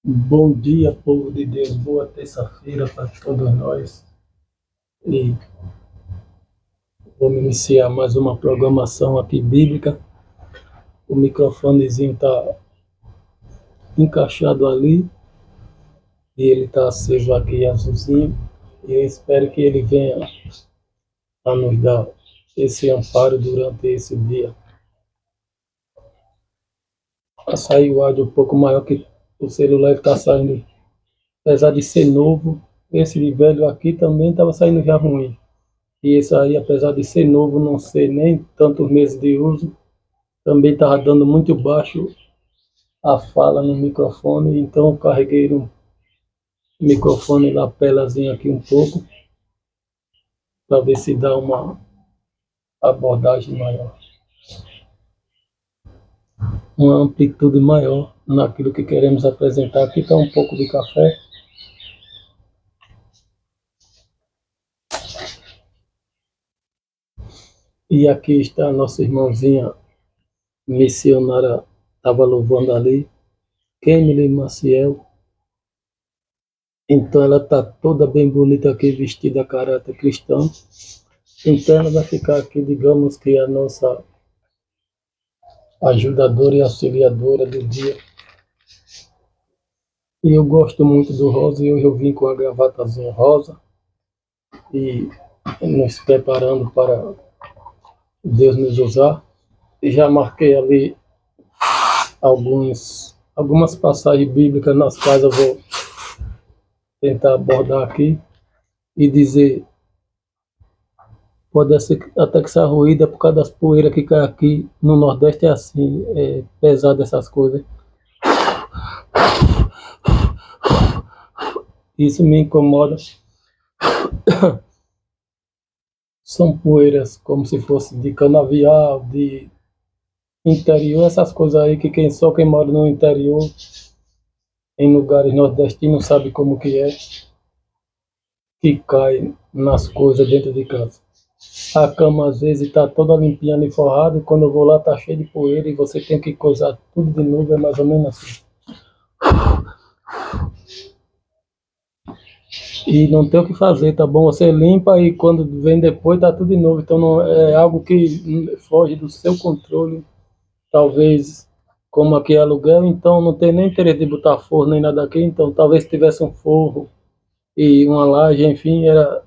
Bom dia, povo de Deus. Boa terça-feira para todos nós. E vamos iniciar mais uma programação aqui bíblica. O microfonezinho está encaixado ali e ele está aceso aqui azulzinho. E eu espero que ele venha a nos dar esse amparo durante esse dia. A sair o áudio um pouco maior que o celular está saindo, apesar de ser novo. Esse de velho aqui também estava saindo já ruim. E esse aí, apesar de ser novo, não ser nem tantos meses de uso, também estava dando muito baixo a fala no microfone, então eu carreguei no microfone lapelazinho aqui um pouco, para ver se dá uma abordagem maior, uma amplitude maior naquilo que queremos apresentar. Aqui está um pouco de café. E aqui está a nossa irmãzinha missionária, estava louvando ali, Kemily Maciel. Então ela está toda bem bonita aqui, vestida a caráter cristão. Então ela vai ficar aqui, digamos que a nossa ajudadora e auxiliadora do dia. E eu gosto muito do rosa e hoje eu vim com a gravatazinha rosa e nos preparando para Deus nos usar. E já marquei ali algumas passagens bíblicas nas quais eu vou tentar abordar aqui e dizer. Pode ser até que seja ruída por causa das poeiras que cai aqui no Nordeste, é assim, é pesado essas coisas. Isso me incomoda. São poeiras como se fosse de canavial, de interior, essas coisas aí que só quem mora no interior, em lugares nordestinos, sabe como que é, que cai nas coisas dentro de casa. A cama às vezes está toda limpinha e forrada, e quando eu vou lá está cheio de poeira e você tem que coisar tudo de novo, é mais ou menos assim. E não tem o que fazer, tá bom? Você limpa e quando vem depois tá tudo de novo. Então não é algo que foge do seu controle. Talvez, como aqui é aluguel, então não tem nem interesse de botar forro nem nada aqui. Então talvez se tivesse um forro e uma laje, enfim, era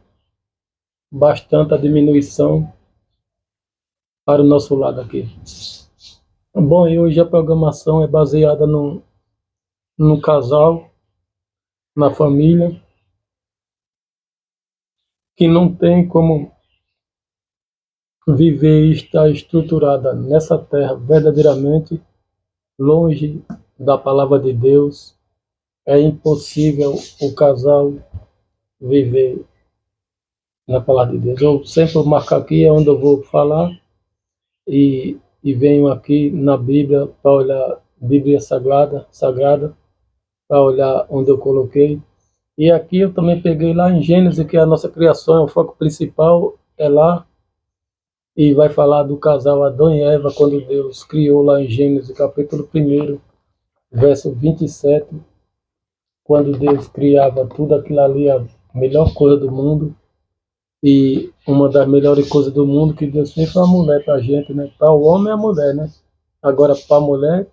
bastante a diminuição para o nosso lado aqui. Bom, e hoje a programação é baseada no casal, na família, que não tem como viver e estar estruturada nessa terra verdadeiramente longe da palavra de Deus. É impossível o casal viver na palavra de Deus. Eu sempre vou marcar aqui é onde eu vou falar e venho aqui na Bíblia para olhar Bíblia sagrada para olhar onde eu coloquei. E aqui eu também peguei lá em Gênesis, que é a nossa criação, o foco principal é lá. E vai falar do casal Adão e Eva, quando Deus criou lá em Gênesis, capítulo 1, verso 27, quando Deus criava tudo aquilo ali, a melhor coisa do mundo, e uma das melhores coisas do mundo que Deus fez foi a mulher para a gente, né? Para o homem é a mulher, né? Agora, para a mulher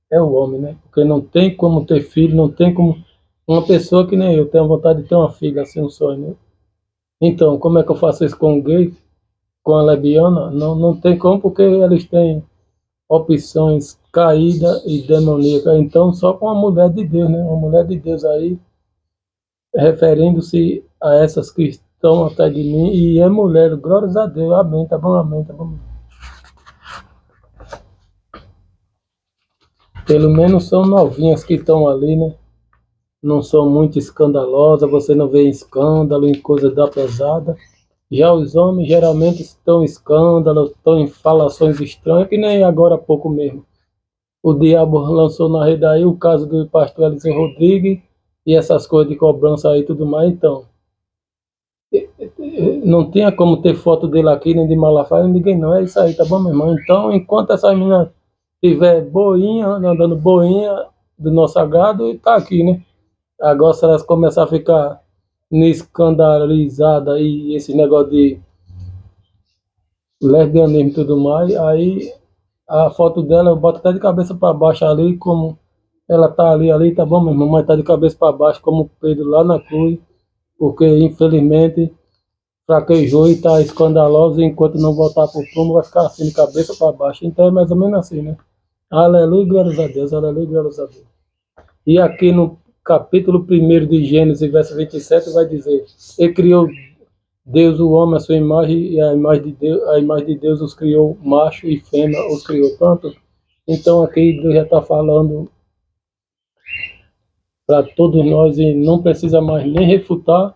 é o homem, né? Porque não tem como ter filho, não tem como. Uma pessoa que nem eu tenho vontade de ter uma filha, assim, um sonho, né? Então, como é que eu faço isso com o gay, com a lesbiana? Não, não tem como, porque eles têm opções caída e demoníaca. Então, só com a mulher de Deus, né? Uma mulher de Deus aí, referindo-se a essas que estão atrás de mim, e é mulher, glórias a Deus, amém, tá bom, amém, tá bom. Pelo menos são novinhas que estão ali, né? Não são muito escandalosas, você não vê escândalo em coisas da pesada. Já os homens geralmente estão em escândalo, estão em falações estranhas, que nem agora há pouco mesmo. O diabo lançou na rede aí o caso do pastor Eliseu Rodrigues e essas coisas de cobrança aí e tudo mais. Então, não tinha como ter foto dele aqui, nem de Malafaia, ninguém não. É isso aí, tá bom, meu irmão? Então, enquanto essa menina tiver boinha, andando boinha, do nosso agrado e tá aqui, né? Agora, se elas começarem a ficar escandalizadas e esse negócio de lesbianismo e tudo mais, aí a foto dela eu boto até de cabeça para baixo ali, como ela tá ali, tá bom, meu irmão, mas tá de cabeça para baixo, como Pedro lá na cruz, porque infelizmente fraquejou e tá escandaloso, e enquanto não voltar pro prumo vai ficar assim de cabeça para baixo. Então é mais ou menos assim, né? Aleluia, glórias a Deus, aleluia, glórias a Deus. E aqui no capítulo 1 de Gênesis, verso 27, vai dizer: E criou Deus o homem, a sua imagem, e a imagem de Deus os criou, macho e fêmea os criou. Tanto, então aqui Deus já está falando para todos nós e não precisa mais nem refutar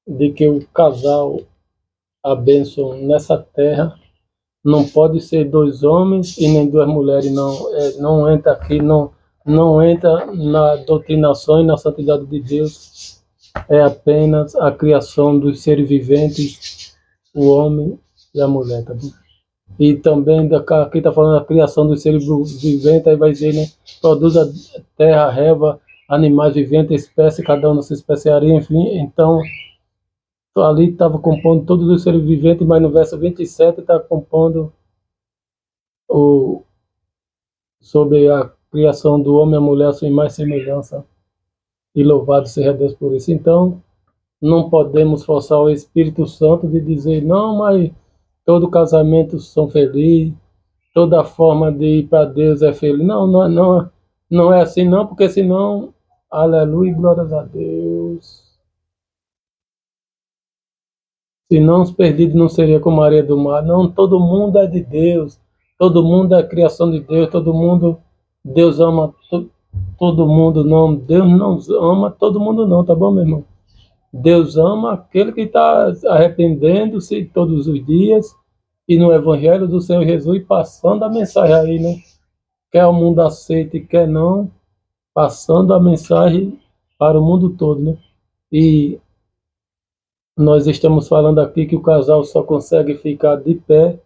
de que o casal, a bênção nessa terra, não pode ser dois homens e nem duas mulheres, não. Não entra aqui, não entra na doutrinação e na santidade de Deus. É apenas a criação dos seres viventes, o homem e a mulher, tá bom? E também aqui está falando da criação dos seres viventes, aí vai dizer, né? Produz a terra, reva, animais viventes, espécies, cada um na sua especiaria, enfim. Então, ali estava compondo todos os seres viventes, mas no verso 27 está compondo o, sobre a criação do homem e a mulher, a sua imagem e semelhança. E louvado seja Deus por isso. Então, não podemos forçar o Espírito Santo de dizer, não, mas todo casamento são felizes, toda forma de ir para Deus é feliz. Não é assim não, porque senão, aleluia, glórias a Deus. Senão os perdidos não seriam como a areia do mar. Não, todo mundo é de Deus, todo mundo é criação de Deus, todo mundo, Deus ama todo mundo, não, Deus não ama todo mundo não, tá bom, meu irmão? Deus ama aquele que está arrependendo-se todos os dias e no Evangelho do Senhor Jesus passando a mensagem aí, né? Quer o mundo aceite, quer não, passando a mensagem para o mundo todo, né? E nós estamos falando aqui que o casal só consegue ficar de pé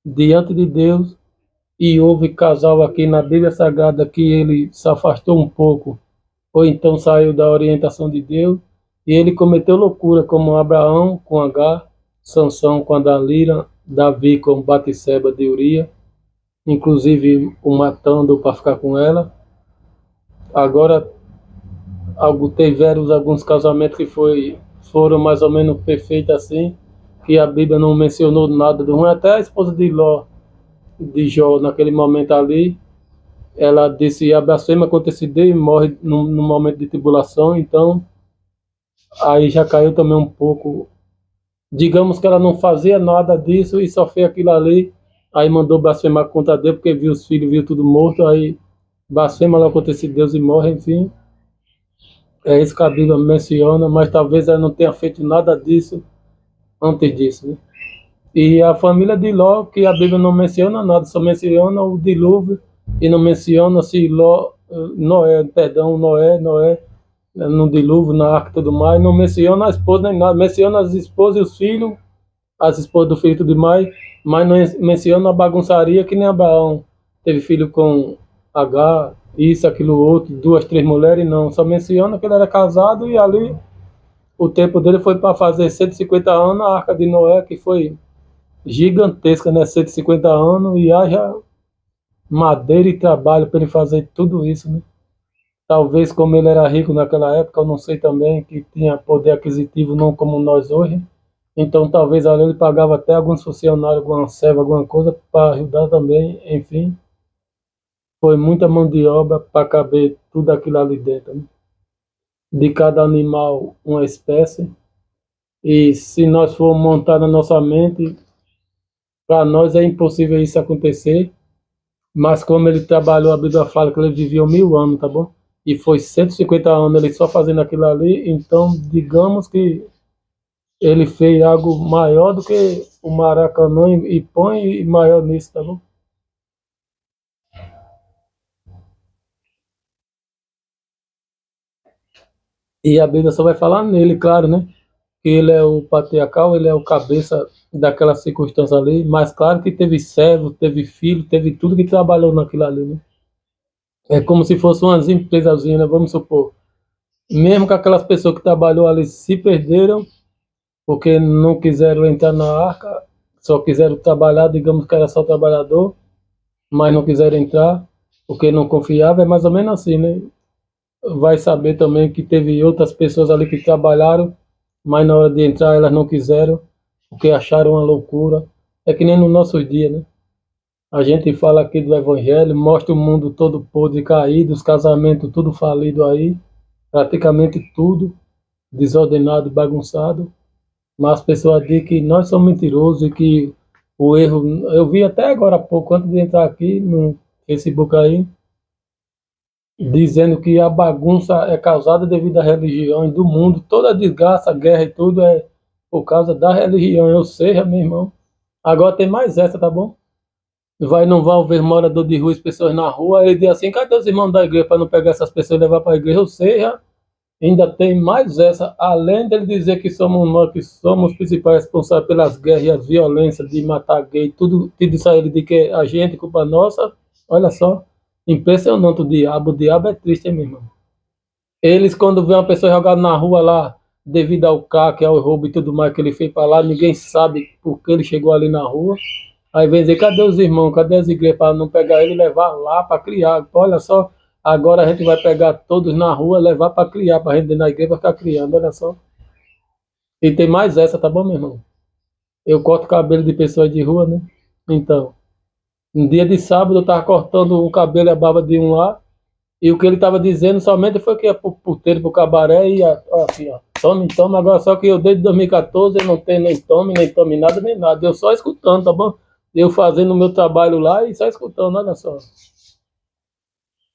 diante de Deus, e houve casal aqui na Bíblia Sagrada que ele se afastou um pouco, ou então saiu da orientação de Deus, e ele cometeu loucura, como Abraão com Agar, Sansão com a Dalila, Davi com Batseba de Uria, inclusive o matando para ficar com ela. Agora, tiveram alguns casamentos que foram mais ou menos perfeitos assim, que a Bíblia não mencionou nada de ruim, até a esposa de Ló, de Jó, naquele momento ali, ela disse, a blasfêmia aconteceu e morre no momento de tribulação, então aí já caiu também um pouco. Digamos que ela não fazia nada disso e só fez aquilo ali, aí mandou blasfemar contra Deus, porque viu os filhos, viu tudo morto, aí blasfema lá contra esse Deus e morre, enfim. É isso que a Bíblia menciona, mas talvez ela não tenha feito nada disso antes disso, né? E a família de Ló, que a Bíblia não menciona nada, só menciona o dilúvio e não menciona se Noé, no dilúvio, na arca e tudo mais, não menciona a esposa nem nada, menciona as esposas e os filhos, as esposas do filho e tudo mais, mas não menciona a bagunçaria que nem Abraão teve filho com H, isso, aquilo, outro, duas, três mulheres, não, só menciona que ele era casado e ali o tempo dele foi para fazer 150 anos a arca de Noé, que foi gigantesca, né? 150 anos e haja madeira e trabalho para ele fazer tudo isso, né? Talvez como ele era rico naquela época, eu não sei também, que tinha poder aquisitivo não como nós hoje, então talvez ali ele pagava até alguns funcionários, alguma serva, alguma coisa para ajudar também, enfim. Foi muita mão de obra para caber tudo aquilo ali dentro, né? De cada animal uma espécie, e se nós formos montar na nossa mente, para nós é impossível isso acontecer, mas como ele trabalhou, a Bíblia fala que ele viveu 1000 anos, tá bom? E foi 150 anos ele só fazendo aquilo ali, então digamos que ele fez algo maior do que o Maracanã e põe maior nisso, tá bom? E a Bíblia só vai falar nele, claro, né? Que ele é o patriarcal, ele é o cabeça daquela circunstância ali, mas claro que teve servo, teve filho, teve tudo que trabalhou naquilo ali, né? É como se fosse umas empresazinhas, né? Vamos supor. Mesmo que aquelas pessoas que trabalhou ali se perderam, porque não quiseram entrar na arca, só quiseram trabalhar, digamos que era só trabalhador, mas não quiseram entrar, porque não confiava, é mais ou menos assim, né? Vai saber também que teve outras pessoas ali que trabalharam, mas na hora de entrar elas não quiseram, porque acharam uma loucura. É que nem no nosso dia, né? A gente fala aqui do Evangelho, mostra o mundo todo podre e caído, os casamentos tudo falido aí, praticamente tudo desordenado, bagunçado, mas as pessoas dizem que nós somos mentirosos e que o erro. Eu vi até agora há pouco, antes de entrar aqui no Facebook aí, dizendo que a bagunça é causada devido às religiões do mundo, toda a desgraça, a guerra e tudo é por causa da religião. Ou seja, meu irmão, agora tem mais essa, tá bom? Não vai ver morador de rua, as pessoas na rua, ele diz assim, cadê os irmãos da igreja para não pegar essas pessoas e levar para a igreja? Ou seja, ainda tem mais essa, além dele dizer que somos nós que somos os principais responsáveis pelas guerras e as violências, de matar gay, tudo isso aí, ele diz que é a gente, culpa nossa. Olha só, impressionante o diabo é triste, hein, meu irmão. Eles, quando vê uma pessoa jogada na rua lá, devido ao CAC, ao roubo e tudo mais que ele fez para lá, ninguém sabe por que ele chegou ali na rua. Aí vem dizer, cadê os irmãos, cadê as igrejas para não pegar ele e levar lá para criar? Olha só, agora a gente vai pegar todos na rua, levar para criar, para a gente ir na igreja para ficar criando, olha só. E tem mais essa, tá bom, meu irmão? Eu corto cabelo de pessoas de rua, né? Então, um dia de sábado eu tava cortando o cabelo e a barba de um lá, e o que ele tava dizendo somente foi que ia pro puteiro, pro cabaré, e assim, ó, tome, agora só que eu desde 2014 eu não tenho nem tome nada, nem nada, eu só escutando, tá bom? Eu fazendo o meu trabalho lá e só escutando, olha só.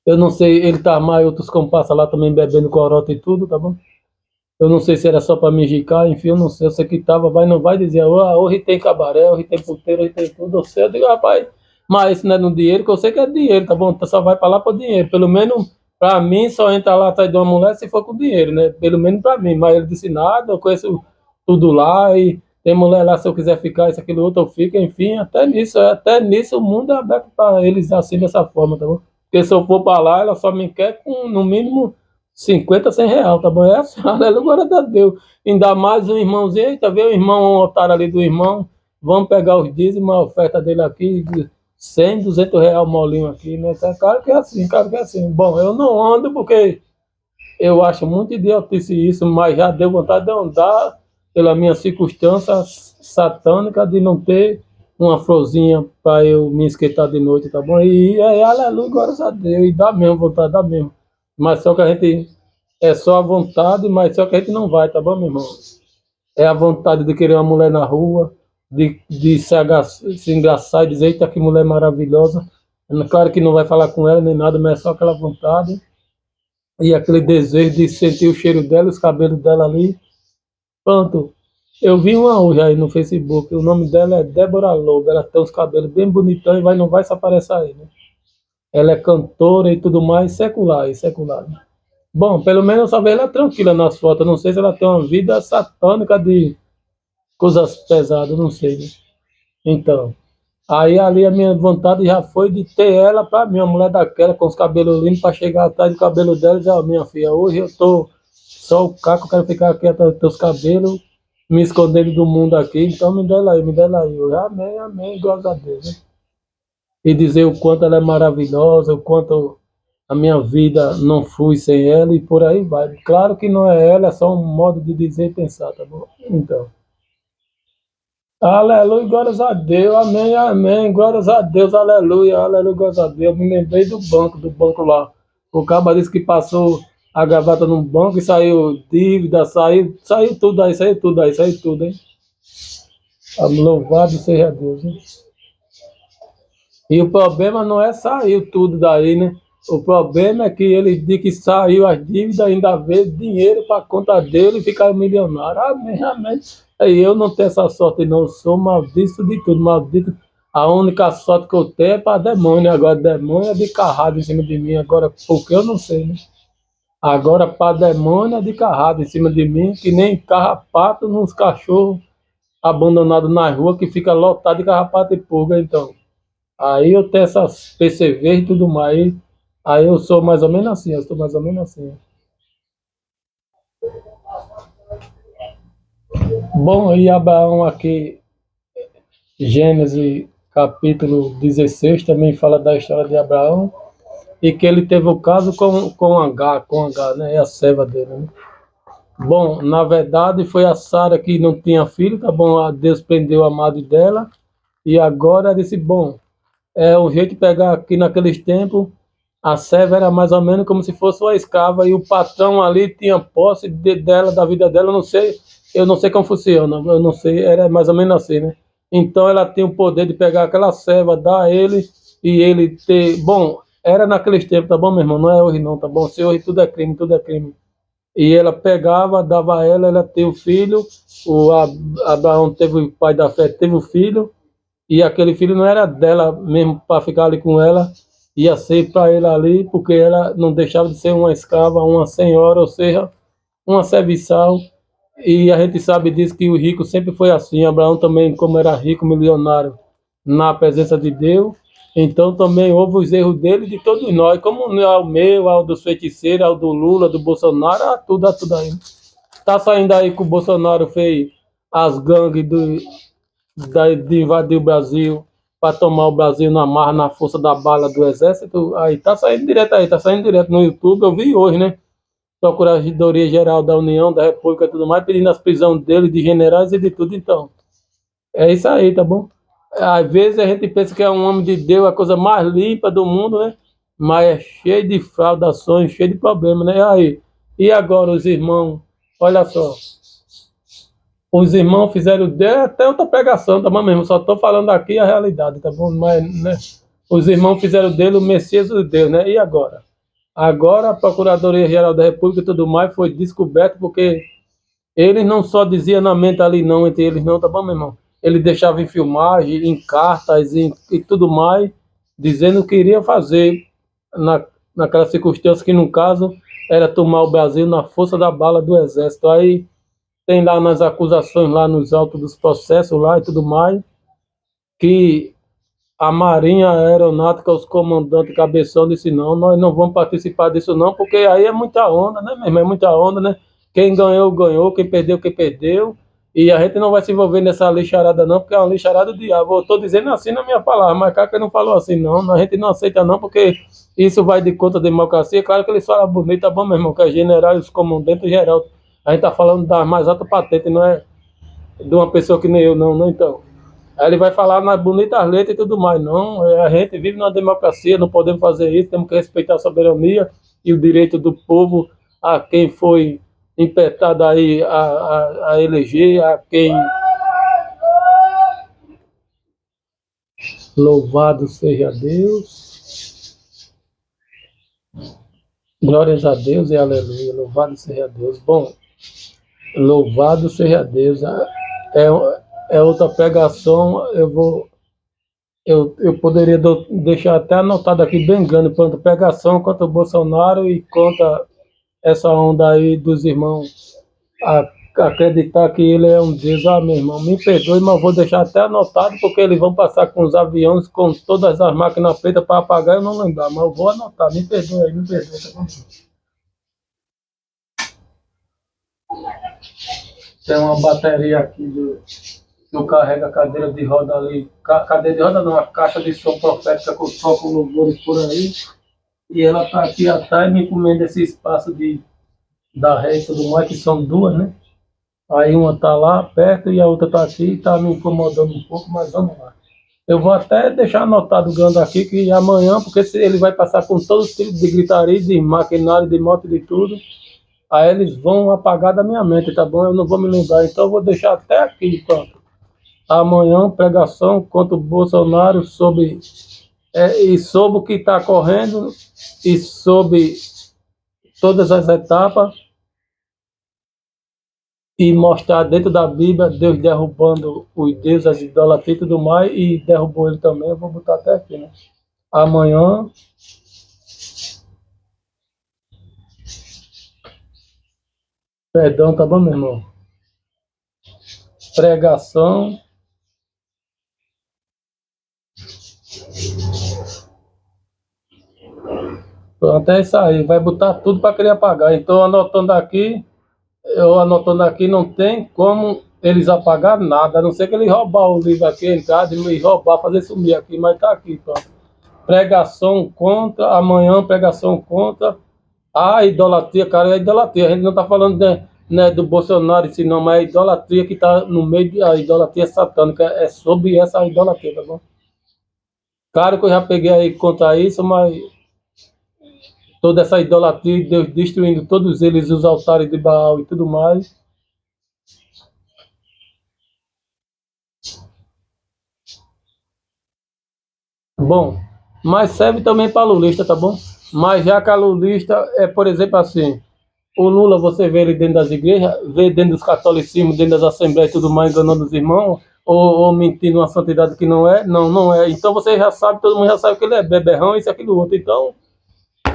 Eu não sei, ele tá mais outros comparsas lá também bebendo corote e tudo, tá bom? Eu não sei se era só para me indicar, enfim, eu não sei, eu sei que tava, vai, não vai dizer, hoje tem cabaré, hoje tem puteiro, hoje tem tudo, eu sei, eu digo, rapaz, mas isso não é no dinheiro, que eu sei que é dinheiro, tá bom? Então só vai para lá por dinheiro, pelo menos para mim só entra lá atrás de uma mulher se for com dinheiro, né? Pelo menos para mim, mas ele disse nada, eu conheço tudo lá e tem mulher lá, se eu quiser ficar, isso, aquilo, outro, eu fico, enfim, até nisso o mundo é aberto para eles assim, dessa forma, tá bom? Porque se eu for para lá, ela só me quer com, no mínimo, 50, 100 real, tá bom? É assim, aleluia, glória a Deus. Ainda mais um irmãozinho, eita, vê o irmão, um otário ali do irmão, vamos pegar os dízimos, a oferta dele aqui, 100, 200 real molinho aqui, né? Tá, claro que é assim, claro que é assim. Bom, eu não ando porque eu acho muito idiotice isso, mas já deu vontade de andar pela minha circunstância satânica de não ter uma florzinha para eu me esquentar de noite, tá bom? E aleluia, glórias a Deus, e dá mesmo vontade, dá mesmo. Mas só que a gente é só a vontade, mas só que a gente não vai, tá bom, meu irmão? É a vontade de querer uma mulher na rua, de se engraçar e dizer, eita, que mulher maravilhosa. Claro que não vai falar com ela nem nada, mas é só aquela vontade e aquele desejo de sentir o cheiro dela, os cabelos dela ali. Pronto. Eu vi uma hoje aí no Facebook, o nome dela é Débora Lobo, ela tem os cabelos bem bonitão e não vai se aparecer aí, né? Ela é cantora e tudo mais, secular, secular. Bom, pelo menos eu só vejo ela tranquila nas fotos. Não sei se ela tem uma vida satânica de coisas pesadas, não sei, né? Então, aí ali a minha vontade já foi de ter ela para mim, uma mulher daquela com os cabelos limpos, para chegar atrás do cabelo dela e dizer, ó, minha filha, hoje eu tô só o caco, eu quero ficar aqui atrás dos teus cabelos, me escondendo do mundo aqui, então me dê ela aí, me dê ela aí. Eu, amém, amém, glória a Deus, né? E dizer o quanto ela é maravilhosa, o quanto a minha vida não flui sem ela e por aí vai. Claro que não é ela, é só um modo de dizer e pensar, tá bom? Então, aleluia, glórias a Deus, amém, amém, glórias a Deus, aleluia, aleluia, glórias a Deus. Eu me lembrei do banco lá. O cara disse que passou a gravata no banco e saiu dívida, saiu tudo aí, saiu tudo aí, saiu tudo, hein? Louvado seja Deus, hein? E o problema não é sair tudo daí, né? O problema é que ele diz que saiu as dívidas, ainda veio dinheiro para a conta dele e ficar milionário. Amém, amém. Aí eu não tenho essa sorte, não. Eu sou maldito de tudo, maldito. A única sorte que eu tenho é para demônio. Agora, demônio é de carrado em cima de mim. Agora, porque eu não sei, né? Agora, para demônio é de carrado em cima de mim, que nem carrapato nos cachorros abandonados na rua, que fica lotado de carrapato e pulga, então. Aí eu tenho essas perceber e tudo mais. Aí eu sou mais ou menos assim, eu estou mais ou menos assim. Bom, e Abraão aqui, Gênesis capítulo 16, também fala da história de Abraão, e que ele teve o caso com H, né? É a serva dele, né? Bom, na verdade foi a Sara que não tinha filho, tá bom? Deus prendeu a madre dela, e agora disse, bom, é o jeito de pegar aqui naqueles tempos, a serva era mais ou menos como se fosse uma escrava, e o patrão ali tinha posse dela, da vida dela, eu não sei como funciona, eu não sei, era mais ou menos assim, né? Então ela tinha o poder de pegar aquela serva, dar a ele, e ele ter, bom, era naqueles tempos, tá bom, meu irmão? Não é hoje não, tá bom? Se hoje tudo é crime, tudo é crime. E ela pegava, dava a ela, ela teve o filho, Abraão teve, o pai da fé teve o filho, e aquele filho não era dela mesmo para ficar ali com ela, ia ser para ele ali, porque ela não deixava de ser uma escrava, uma senhora, ou seja, uma serviçal. E a gente sabe disso que o rico sempre foi assim. Abraão também, como era rico, milionário, na presença de Deus, então também houve os erros dele e de todos nós, como ao meu, ao dos feiticeiros, ao do Lula, do Bolsonaro, a tudo aí. Tá saindo aí que o Bolsonaro fez as gangues de invadir o Brasil para tomar o Brasil na marra, na força da bala do exército. Aí tá saindo direto aí, tá saindo direto no YouTube. Eu vi hoje, né? Procuradoria Geral da União, da República e tudo mais, pedindo as prisões dele, de generais e de tudo. Então, é isso aí, tá bom? Às vezes a gente pensa que é um homem de Deus, a coisa mais limpa do mundo, né? Mas é cheio de fraudações, cheio de problemas, né? Aí, e agora os irmãos, olha só, os irmãos fizeram até outra pregação, tá bom mesmo? Só estou falando aqui a realidade, tá bom? Mas, né? Os irmãos fizeram dele o Messias de Deus, né? E agora? Agora a Procuradoria-Geral da República e tudo mais foi descoberto porque eles não só diziam na mente ali não, entre eles não, tá bom, meu irmão? Ele deixava em filmagem, em cartas e tudo mais, dizendo que iria fazer naquela circunstância que, no caso, era tomar o Brasil na força da bala do exército. Aí tem lá nas acusações, lá nos autos dos processos lá e tudo mais, que a Marinha Aeronáutica, os comandantes Cabeção disse, não, nós não vamos participar disso não, porque aí é muita onda, né, mesmo? É muita onda, né? Quem ganhou, ganhou, quem perdeu, e a gente não vai se envolver nessa lixarada não, porque é uma lixarada do diabo. Eu estou dizendo assim na minha palavra, mas Caca não falou assim não, a gente não aceita não, porque isso vai de conta da democracia. Claro que eles falam bonito, tá bom, meu irmão, que é general e os comandantes geral. A gente está falando da mais alta patente, não é de uma pessoa que nem eu, não, não, então. Aí ele vai falar nas bonitas letras e tudo mais. Não, a gente vive numa democracia, não podemos fazer isso, temos que respeitar a soberania e o direito do povo a quem foi impetado aí a eleger, a quem louvado seja Deus, glórias a Deus e aleluia, louvado seja Deus. Bom, louvado seja Deus. É, é outra pregação, eu poderia deixar até anotado aqui bem grande, quanto pegação contra o Bolsonaro e contra essa onda aí dos irmãos acreditar que ele é um Deus. Ah, meu irmão, me perdoe, mas eu vou deixar até anotado, porque eles vão passar com os aviões, com todas as máquinas feitas para apagar, eu não lembrar, mas eu vou anotar, me perdoe aí, me perdoe. Tá bom? Tem uma bateria aqui que eu carrego a cadeira de roda ali, cadeira de roda não, a caixa de som profética que eu toco louvores por aí. E ela está aqui atrás me comendo esse espaço da ré e tudo mais, que são duas, né? Aí uma está lá perto e a outra está aqui e está me incomodando um pouco, mas vamos lá. Eu vou até deixar anotado o grande aqui que amanhã, porque se ele vai passar com todos os tipos de gritaria, de maquinário, de moto, de tudo, aí eles vão apagar da minha mente, tá bom? Eu não vou me lembrar, então eu vou deixar até aqui, pronto. Amanhã, pregação contra o Bolsonaro e sobre o que está correndo e sobre todas as etapas e mostrar dentro da Bíblia Deus derrubando os deuses, as idolatrias e tudo mais, e derrubou ele também. Eu vou botar até aqui, né? Amanhã, perdão, tá bom, meu irmão? Pregação Pronto, é isso aí. Vai botar tudo para querer apagar. Então, eu anotando aqui, não tem como eles apagar nada, a não ser que ele roubar o livro aqui, entrar e roubar, fazer sumir aqui, mas tá aqui, pronto. Pregação contra, amanhã pregação contra a idolatria, cara, é a idolatria. A gente não tá falando né, do Bolsonaro em si, não, mas é a idolatria que tá no meio, a idolatria satânica, é sobre essa idolatria, tá bom? Claro que eu já peguei aí contra isso, mas toda essa idolatria, Deus destruindo todos eles, os altares de Baal e tudo mais. Bom, mas serve também para lulista, tá bom? Mas já que a lulista é, por exemplo, assim, o Lula, você vê ele dentro das igrejas, vê dentro dos catolicismos, dentro das assembleias e tudo mais, enganando os irmãos, ou mentindo uma santidade que não é? Não, não é. Então você já sabe, todo mundo já sabe que ele é beberrão, isso e aquilo outro. Então,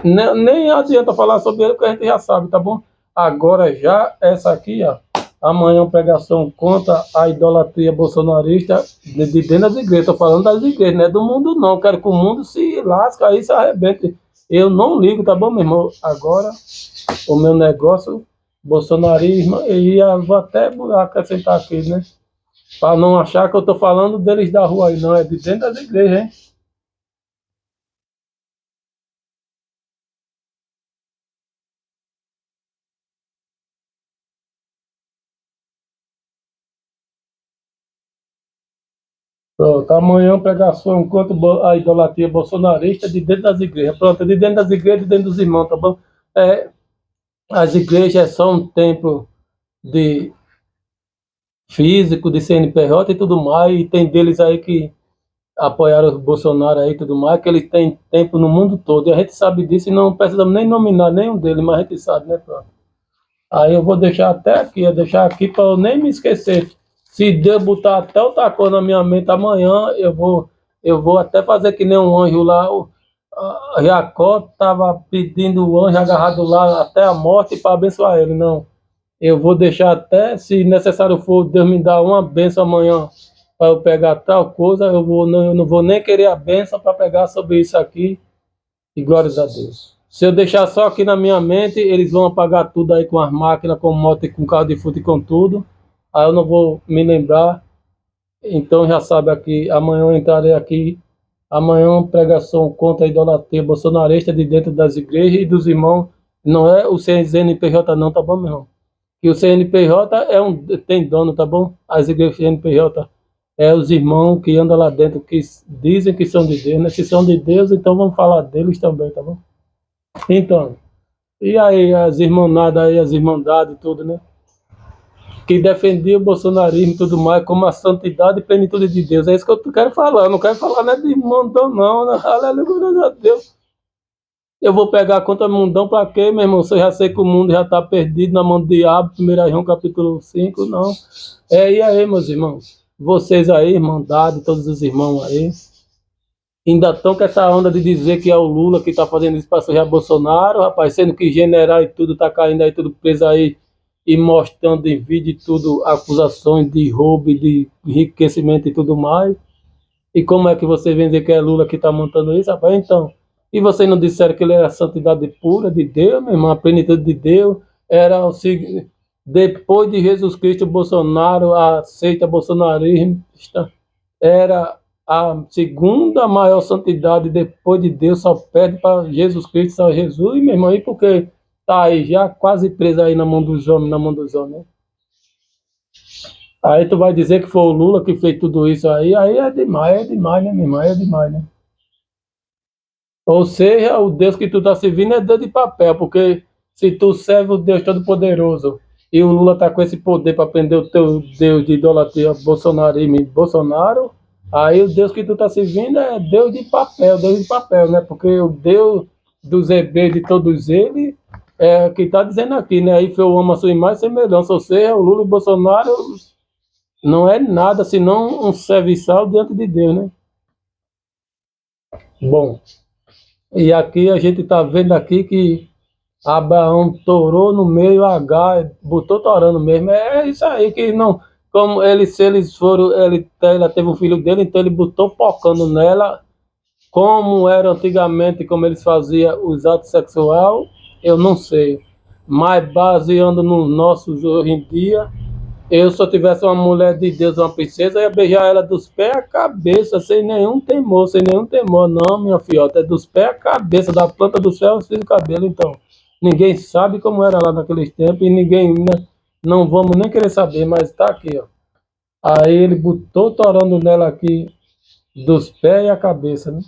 nem adianta falar sobre ele, porque a gente já sabe, tá bom? Agora já essa aqui, ó. Amanhã pregação contra a idolatria bolsonarista de dentro das igrejas. Estou falando das igrejas, não é do mundo não. Quero que o mundo se lasque aí, se arrebente. Eu não ligo, tá bom, meu irmão? Agora, o meu negócio, bolsonarismo, e eu vou até acrescentar aqui, né? Para não achar que eu estou falando deles da rua aí, não. É de dentro das igrejas, hein? Pronto, amanhã pregação contra a idolatria bolsonarista de dentro das igrejas. Pronto, de dentro das igrejas, de dentro dos irmãos, tá bom? É, as igrejas é só um templo de físico, de CNPJ e tudo mais, e tem deles aí que apoiaram o Bolsonaro aí e tudo mais, que eles têm tempo no mundo todo, e a gente sabe disso e não precisamos nem nominar nenhum deles, mas a gente sabe, né, pronto. Aí eu vou deixar até aqui, eu deixar aqui para eu nem me esquecer. Se Deus botar até outra coisa na minha mente amanhã, eu vou até fazer que nem um anjo lá. A Jacó estava pedindo o anjo agarrado lá até a morte para abençoar ele. Não, eu vou deixar até, se necessário for, Deus me dar uma benção amanhã para eu pegar tal coisa, eu não vou nem querer a benção para pegar sobre isso aqui. E glórias a Deus. Se eu deixar só aqui na minha mente, eles vão apagar tudo aí com as máquinas, com moto, com carro de fute e com tudo. Aí eu não vou me lembrar. Então já sabe aqui, amanhã eu entrarei aqui. Amanhã pregação contra a idolatria bolsonarista de dentro das igrejas e dos irmãos. Não é o CNPJ não, tá bom, meu irmão? Que o CNPJ tem dono, tá bom? As igrejas CNPJ é os irmãos que andam lá dentro, que dizem que são de Deus, né? Se são de Deus, então vamos falar deles também, tá bom? Então, e aí as irmanadas aí, as irmandades e tudo, né? Que defendia o bolsonarismo e tudo mais como a santidade e plenitude de Deus. É isso que eu quero falar. Eu não quero falar né, de mundão, não. Né? Aleluia, glória a Deus. Eu vou pegar contra mundão para quê, meu irmão? Se eu já sei que o mundo já está perdido na mão do diabo, 1 João capítulo 5 não. E aí, meus irmãos? Vocês aí, irmandade, todos os irmãos aí, ainda estão com essa onda de dizer que é o Lula que está fazendo isso para surrar Bolsonaro, rapaz, sendo que general e tudo está caindo aí, tudo preso aí e mostrando em vídeo e tudo acusações de roubo, de enriquecimento e tudo mais. E como é que você vem dizer que é Lula que está montando isso, rapaz? Então, e vocês não disseram que ele era a santidade pura de Deus, meu irmão, a plenitude de Deus, era o depois de Jesus Cristo, Bolsonaro, a seita bolsonarismo, era a segunda maior santidade depois de Deus, só pede para Jesus Cristo, só Jesus, e meu irmão, e porque tá aí já quase preso aí na mão dos homens, na mão dos homens, né? Aí tu vai dizer que foi o Lula que fez tudo isso aí é demais, né, meu irmão, é demais, né? Ou seja, o Deus que tu tá servindo é Deus de papel, porque se tu serve o Deus Todo-Poderoso e o Lula tá com esse poder para prender o teu Deus de idolatria, bolsonarismo e Bolsonaro, aí o Deus que tu tá servindo é Deus de papel, né? Porque o Deus dos hebreus de todos eles é que tá dizendo aqui, né? Aí foi o amo a sua imagem e semelhança, ou seja, o Lula e o Bolsonaro não é nada senão um serviçal diante de Deus, né? Bom, e aqui a gente está vendo aqui que Abraão torou no meio H, botou torando mesmo. É isso aí que não, se eles foram, ela teve o filho dele, então ele botou pocando nela Como era antigamente, como eles faziam os atos sexuais, eu não sei. Mas baseando nos nossos hoje em dia, eu, se eu tivesse uma mulher de Deus, uma princesa, eu ia beijar ela dos pés à cabeça, sem nenhum temor, sem nenhum temor. Não, minha filhota, é dos pés à cabeça, da planta do céu aos fios do cabelo. Então, ninguém sabe como era lá naqueles tempos e ninguém, né, não vamos nem querer saber, mas está aqui, ó. Aí ele botou torando nela aqui, dos pés e a cabeça, né?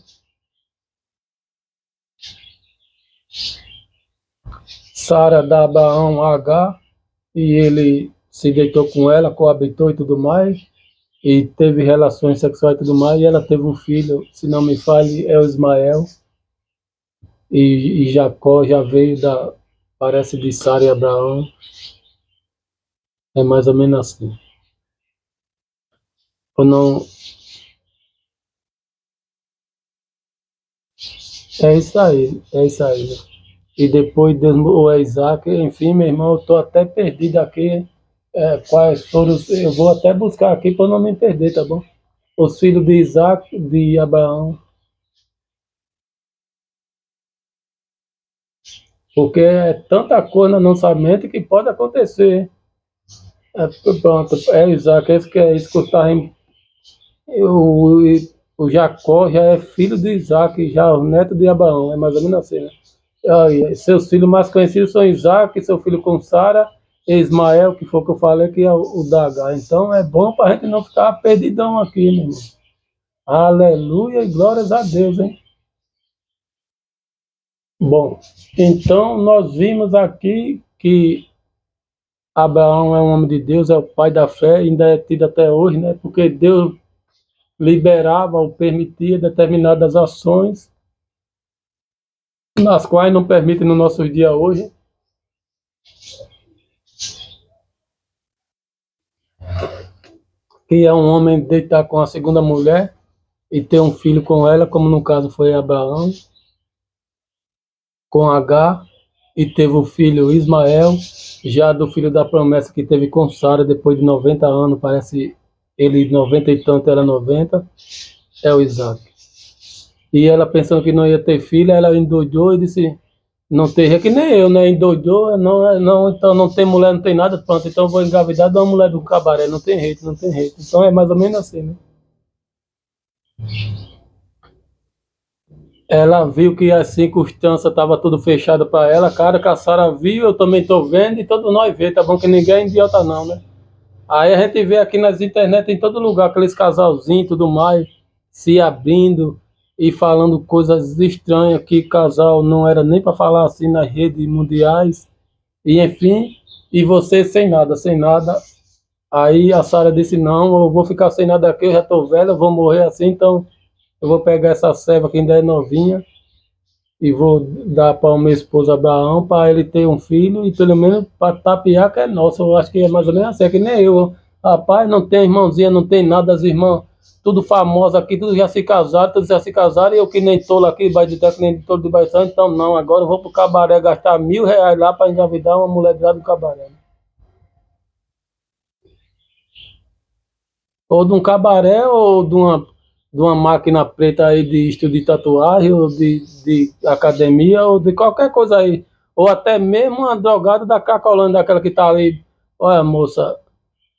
Sara dá Abraão H e ele se deitou com ela, coabitou e tudo mais, e teve relações sexuais e tudo mais, e ela teve um filho, se não me falhe, é o Ismael, e Jacó já veio da, parece de Sara e Abraão, é mais ou menos assim. Ou não, é isso aí, né? E depois Deus, ou é Isaac, enfim, meu irmão, eu estou até perdido aqui, quais foram, eu vou até buscar aqui para não me perder, tá bom? Os filhos de Isaac, de Abraão, porque é tanta coisa na nossa mente que pode acontecer. É, pronto, é Isaac, esse que é isso que eu estava. O, o Jacó já é filho de Isaac, já o neto de Abraão, é mais ou menos assim, né? Aí, seus filhos mais conhecidos são Isaac, seu filho com Sara, e Ismael, que foi o que eu falei, que é o Dagar. Então é bom para a gente não ficar perdidão aqui, meu irmão. Aleluia e glórias a Deus, hein? Bom, então nós vimos aqui que Abraão é um homem de Deus, é o pai da fé, ainda é tido até hoje, né? Porque Deus liberava ou permitia determinadas ações, nas quais não permite no nosso dia hoje, que é um homem deitar com a segunda mulher e ter um filho com ela, como no caso foi Abraão, com Agar, e teve o filho Ismael, já do filho da promessa que teve com Sara, depois de 90 anos, parece ele 90 e tanto, era 90, é o Isaac. E ela pensando que não ia ter filho, ela endoidou e disse, não tem, é que nem eu, né? Endoidou, não, não, então não tem mulher, não tem nada, pronto, então eu vou engravidar de uma mulher do cabaré, não tem jeito, não tem jeito. Então é mais ou menos assim, né? Ela viu que as circunstâncias estavam tudo fechado para ela, cara, que a Sara viu, eu também estou vendo, e todos nós vemos, tá bom que ninguém é idiota não, né? Aí a gente vê aqui nas internet, em todo lugar, aqueles casalzinhos e tudo mais, se abrindo e falando coisas estranhas que casal não era nem para falar assim nas redes mundiais, e enfim, e você sem nada, sem nada. Aí a Sara disse, não, eu vou ficar sem nada aqui, eu já estou velha, eu vou morrer assim, então eu vou pegar essa serva que ainda é novinha e vou dar para o meu esposo Abraão para ele ter um filho e pelo menos para tapear que é nosso. Eu acho que é mais ou menos assim, é que nem eu. Rapaz, não tem irmãozinha, não tem nada, as irmãs, tudo famosa aqui, tudo já se casaram, todos já se casaram, e eu que nem tolo aqui, debaixo de terra, que nem tolo debaixo de terra, então não, agora eu vou pro cabaré gastar R$ 1.000 lá para engravidar uma mulher de lá do cabaré. Ou de um cabaré, ou de uma máquina preta aí de estúdio de tatuagem, ou de academia, ou de qualquer coisa aí. Ou até mesmo uma drogada da Cracolândia, daquela que tá ali. Olha, moça,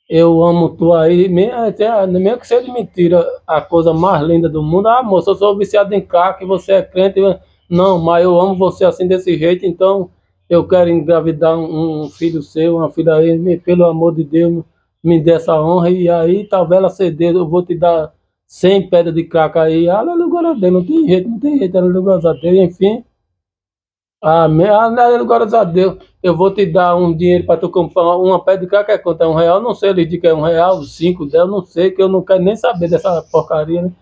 eu amo tu aí, mesmo que seja de mentira, a coisa mais linda do mundo. Ah, moça, eu sou viciado em crack, você é crente. Não, mas eu amo você assim desse jeito, então eu quero engravidar um filho seu, uma filha aí, pelo amor de Deus, me dê essa honra. E aí, talvez ela ceder, eu vou te dar 100 pedras de crack aí. Aleluia, glória a Deus, não tem jeito, não tem jeito, aleluia, glória a Deus, enfim. Amém. Glórias a Deus. Eu vou te dar um dinheiro para tu comprar uma pedra de crack, é quanto? É R$ 1? Não sei, ele diz que é R$ 1, 5, 10, eu não sei, que eu não quero nem saber dessa porcaria, né?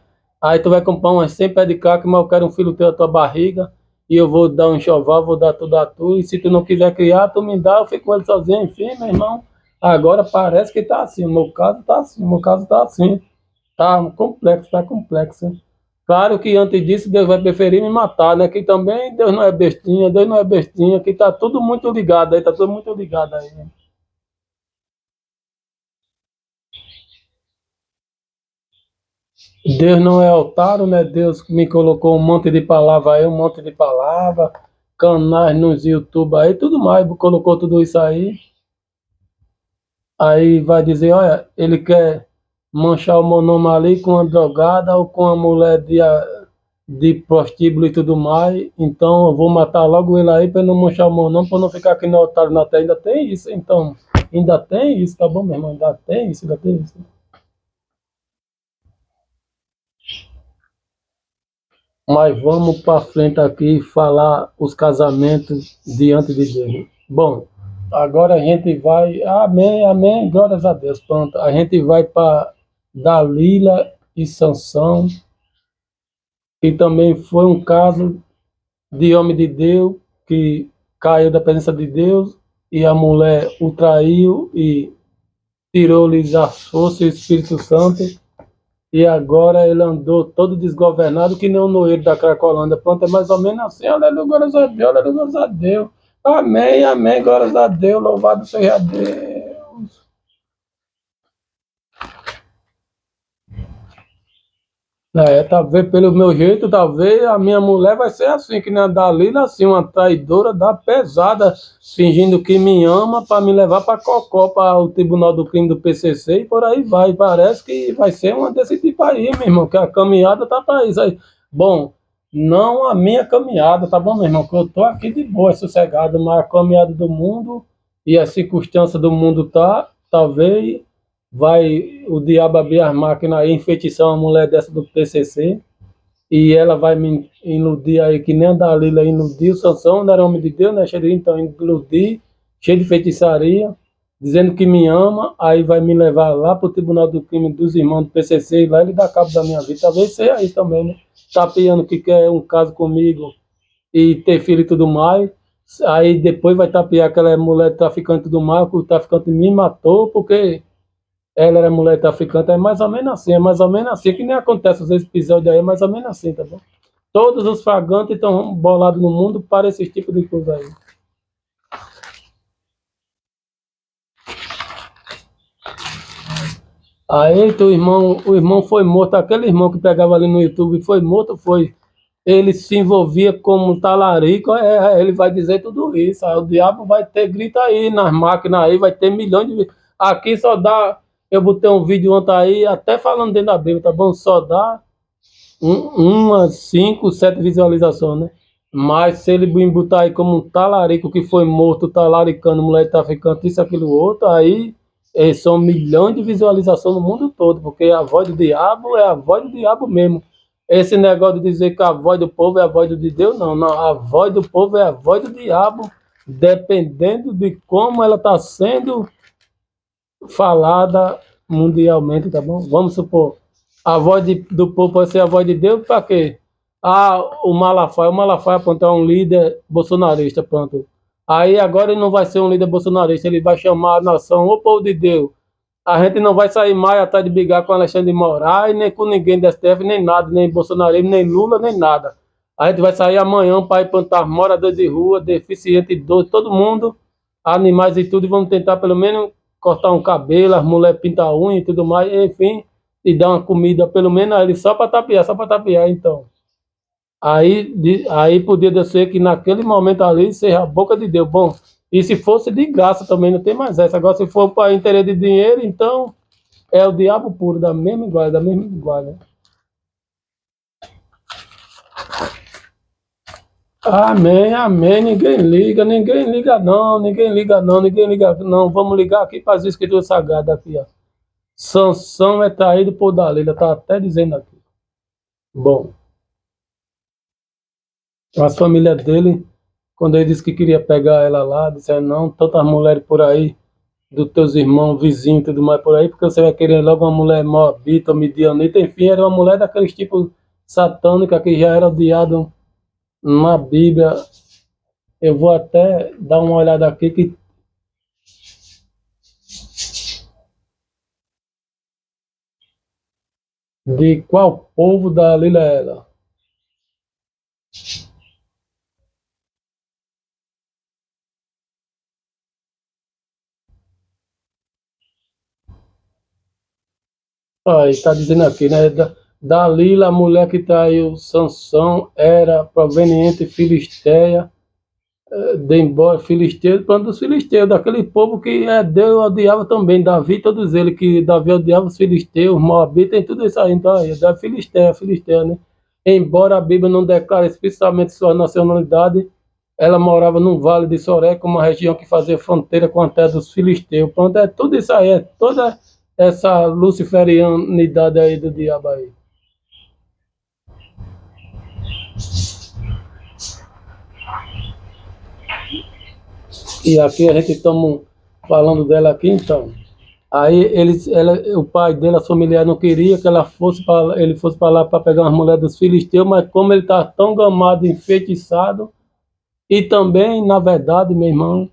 Aí tu vai comprar umas 100 pedras de crack, mas eu quero um filho teu da tua barriga, e eu vou dar um enxoval, vou dar tudo a tu, e se tu não quiser criar, tu me dá, eu fico com ele sozinho, enfim, meu irmão. Agora parece que tá assim, o meu caso tá assim, o meu caso tá assim. Tá complexo, hein? Claro que antes disso Deus vai preferir me matar, né? Que também Deus não é bestinha, Deus não é bestinha, que tá tudo muito ligado aí, tá tudo muito ligado aí, né? Deus não é otário, né? Deus me colocou um monte de palavra aí, um monte de palavra, canais nos YouTube aí, tudo mais, colocou tudo isso aí. Aí vai dizer, olha, ele quer manchar o meu nome ali com uma drogada ou com uma mulher de prostíbulo e tudo mais. Então eu vou matar logo ele aí para não manchar o meu nome, para não ficar aqui no otário na terra. Ainda tem isso, então. Ainda tem isso, tá bom, meu irmão? Ainda tem isso, ainda tem isso. Mas vamos para frente aqui falar os casamentos diante de Deus. Bom, agora a gente vai. Amém, amém, glórias a Deus. Pronto, a gente vai para Dalila e Sansão, que também foi um caso de homem de Deus que caiu da presença de Deus e a mulher o traiu e tirou-lhes a força e o Espírito Santo. E agora ele andou todo desgovernado, que nem o Noelo da Cracolândia. Pronto, é mais ou menos assim. Aleluia, glórias a Deus, aleluia, glórias a Deus. Amém, amém, glórias a Deus, louvado seja Deus. Talvez pelo meu jeito, talvez a minha mulher vai ser assim, que nem a Dalila, assim, uma traidora da pesada, fingindo que me ama para me levar para Cocó, para o Tribunal do Crime do PCC e por aí vai. Parece que vai ser uma desse tipo aí, meu irmão, que a caminhada tá para isso aí. Bom, não a minha caminhada, tá bom, meu irmão, que eu tô aqui de boa, sossegado, mas a caminhada do mundo e a circunstância do mundo tá, talvez vai o diabo abrir as máquinas aí, enfeitiçar uma mulher dessa do PCC, e ela vai me iludir aí, que nem a Dalila iludiu, Sansão não era homem de Deus, né, cheio de, então iludir, cheio de feitiçaria, dizendo que me ama, aí vai me levar lá para o Tribunal do Crime dos Irmãos do PCC, e lá ele dá cabo da minha vida, talvez seja isso também, né, tapeando que quer um caso comigo, e ter filho e tudo mais, aí depois vai tapear aquela mulher traficante e tudo mais, que o traficante me matou, porque ela era mulher traficante, é mais ou menos assim, que nem acontece os episódios aí, é mais ou menos assim, tá bom? Todos os fragantes estão bolados no mundo para esse tipo de coisa aí. Aí o irmão foi morto, aquele irmão que pegava ali no YouTube foi morto, foi. Ele se envolvia como um talarico, ele vai dizer tudo isso. Aí o diabo vai ter grita aí nas máquinas aí, vai ter milhões de. Aqui só dá. Eu botei um vídeo ontem aí, até falando dentro da Bíblia, tá bom? Só dá umas 5, 7 visualizações, né? Mas se ele me botar aí como um talarico que foi morto, talaricando, mulher traficante, isso, aquilo, outro, aí são milhões de visualizações no mundo todo, porque a voz do diabo é a voz do diabo mesmo. Esse negócio de dizer que a voz do povo é a voz de Deus, não, não. A voz do povo é a voz do diabo, dependendo de como ela está sendo falada mundialmente, tá bom? Vamos supor, a voz do povo pode ser a voz de Deus, para quê? O Malafaia pronto, é um líder bolsonarista, pronto. Aí agora ele não vai ser um líder bolsonarista, ele vai chamar a nação, ô povo de Deus. A gente não vai sair mais atrás de brigar com Alexandre de Moraes, nem com ninguém da STF, nem nada, nem bolsonarismo, nem Lula, nem nada. A gente vai sair amanhã para ir plantar moradores de rua, deficiente, idoso, todo mundo, animais e tudo, e vamos tentar pelo menos cortar um cabelo, as mulheres pintar a unha e tudo mais, enfim, e dar uma comida pelo menos a ele só para tapear, então. Aí podia ser que naquele momento ali seja a boca de Deus. Bom, e se fosse de graça também não tem mais essa. Agora, se for para interesse de dinheiro, então é o diabo puro, da mesma igual, da mesma igual, né? Amém, amém. Ninguém liga não, ninguém liga não, ninguém liga não. Vamos ligar aqui para as escrituras sagradas aqui, ó. Sansão é traído por Dalila, tá até dizendo aqui. Bom, as famílias dele, quando ele disse que queria pegar ela lá, disseram, não, tantas mulheres por aí, dos teus irmãos, vizinhos e tudo mais por aí, porque você vai querer logo uma mulher moabita, midianita, enfim, era uma mulher daqueles tipos satânica que já era odiado na Bíblia. Eu vou até dar uma olhada aqui que de qual povo da Lília era. Aí está dizendo aqui, né? Dalila, a mulher que traiu Sansão, era proveniente de Filisteia, de embora Filisteu, plano dos filisteus, daquele povo que Deus odiava também, Davi, todos eles, que Davi odiava os filisteus, Moabita e tudo isso aí, então aí, da Filisteia, né? Embora a Bíblia não declare explicitamente sua nacionalidade, ela morava num vale de Soreca, uma região que fazia fronteira com a terra dos filisteus. Pronto, é tudo isso aí, é toda essa luciferianidade aí do diabo aí. E aqui a gente estamos falando dela aqui, então. Aí o pai dela, familiar, não queria que ele fosse para lá para pegar umas mulheres dos filisteus, mas como ele está tão gamado, enfeitiçado, e também, na verdade, meu irmão,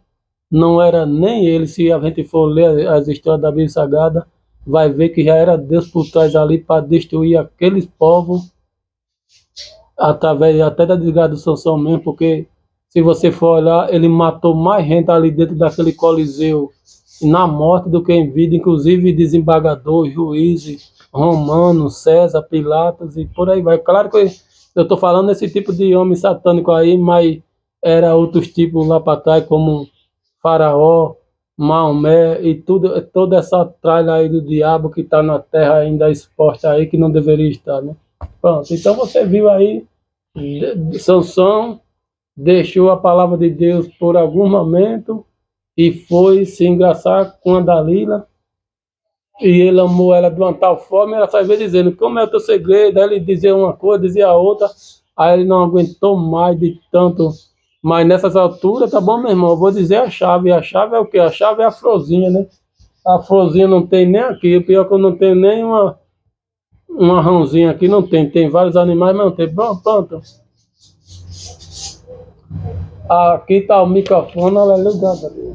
não era nem ele, se a gente for ler as histórias da Bíblia Sagrada, vai ver que já era Deus por trás ali para destruir aqueles povos, através até da desgraça do Sansão mesmo, porque se você for olhar, ele matou mais gente ali dentro daquele coliseu na morte do que em vida, inclusive desembargador, juízes, romanos, César, Pilatos e por aí vai. Claro que eu estou falando desse tipo de homem satânico aí, mas era outros tipos lá para trás, como Faraó, Maomé e tudo, toda essa tralha aí do diabo que está na terra ainda exposta aí, que não deveria estar, né? Pronto, então você viu aí, Sansão deixou a palavra de Deus por algum momento e foi se engraçar com a Dalila, e ele amou ela de uma tal forma, ela só veio dizendo, como é o teu segredo? Aí ele dizia uma coisa, dizia outra, aí ele não aguentou mais de tanto. Mas nessas alturas, tá bom, meu irmão, eu vou dizer a chave é o quê? A chave é a florzinha, né? A florzinha não tem nem aqui, o pior é que eu não tenho nem uma rãozinha aqui, não tem, tem vários animais, mas não tem. Pronto. Aqui tá o microfone, aleluia.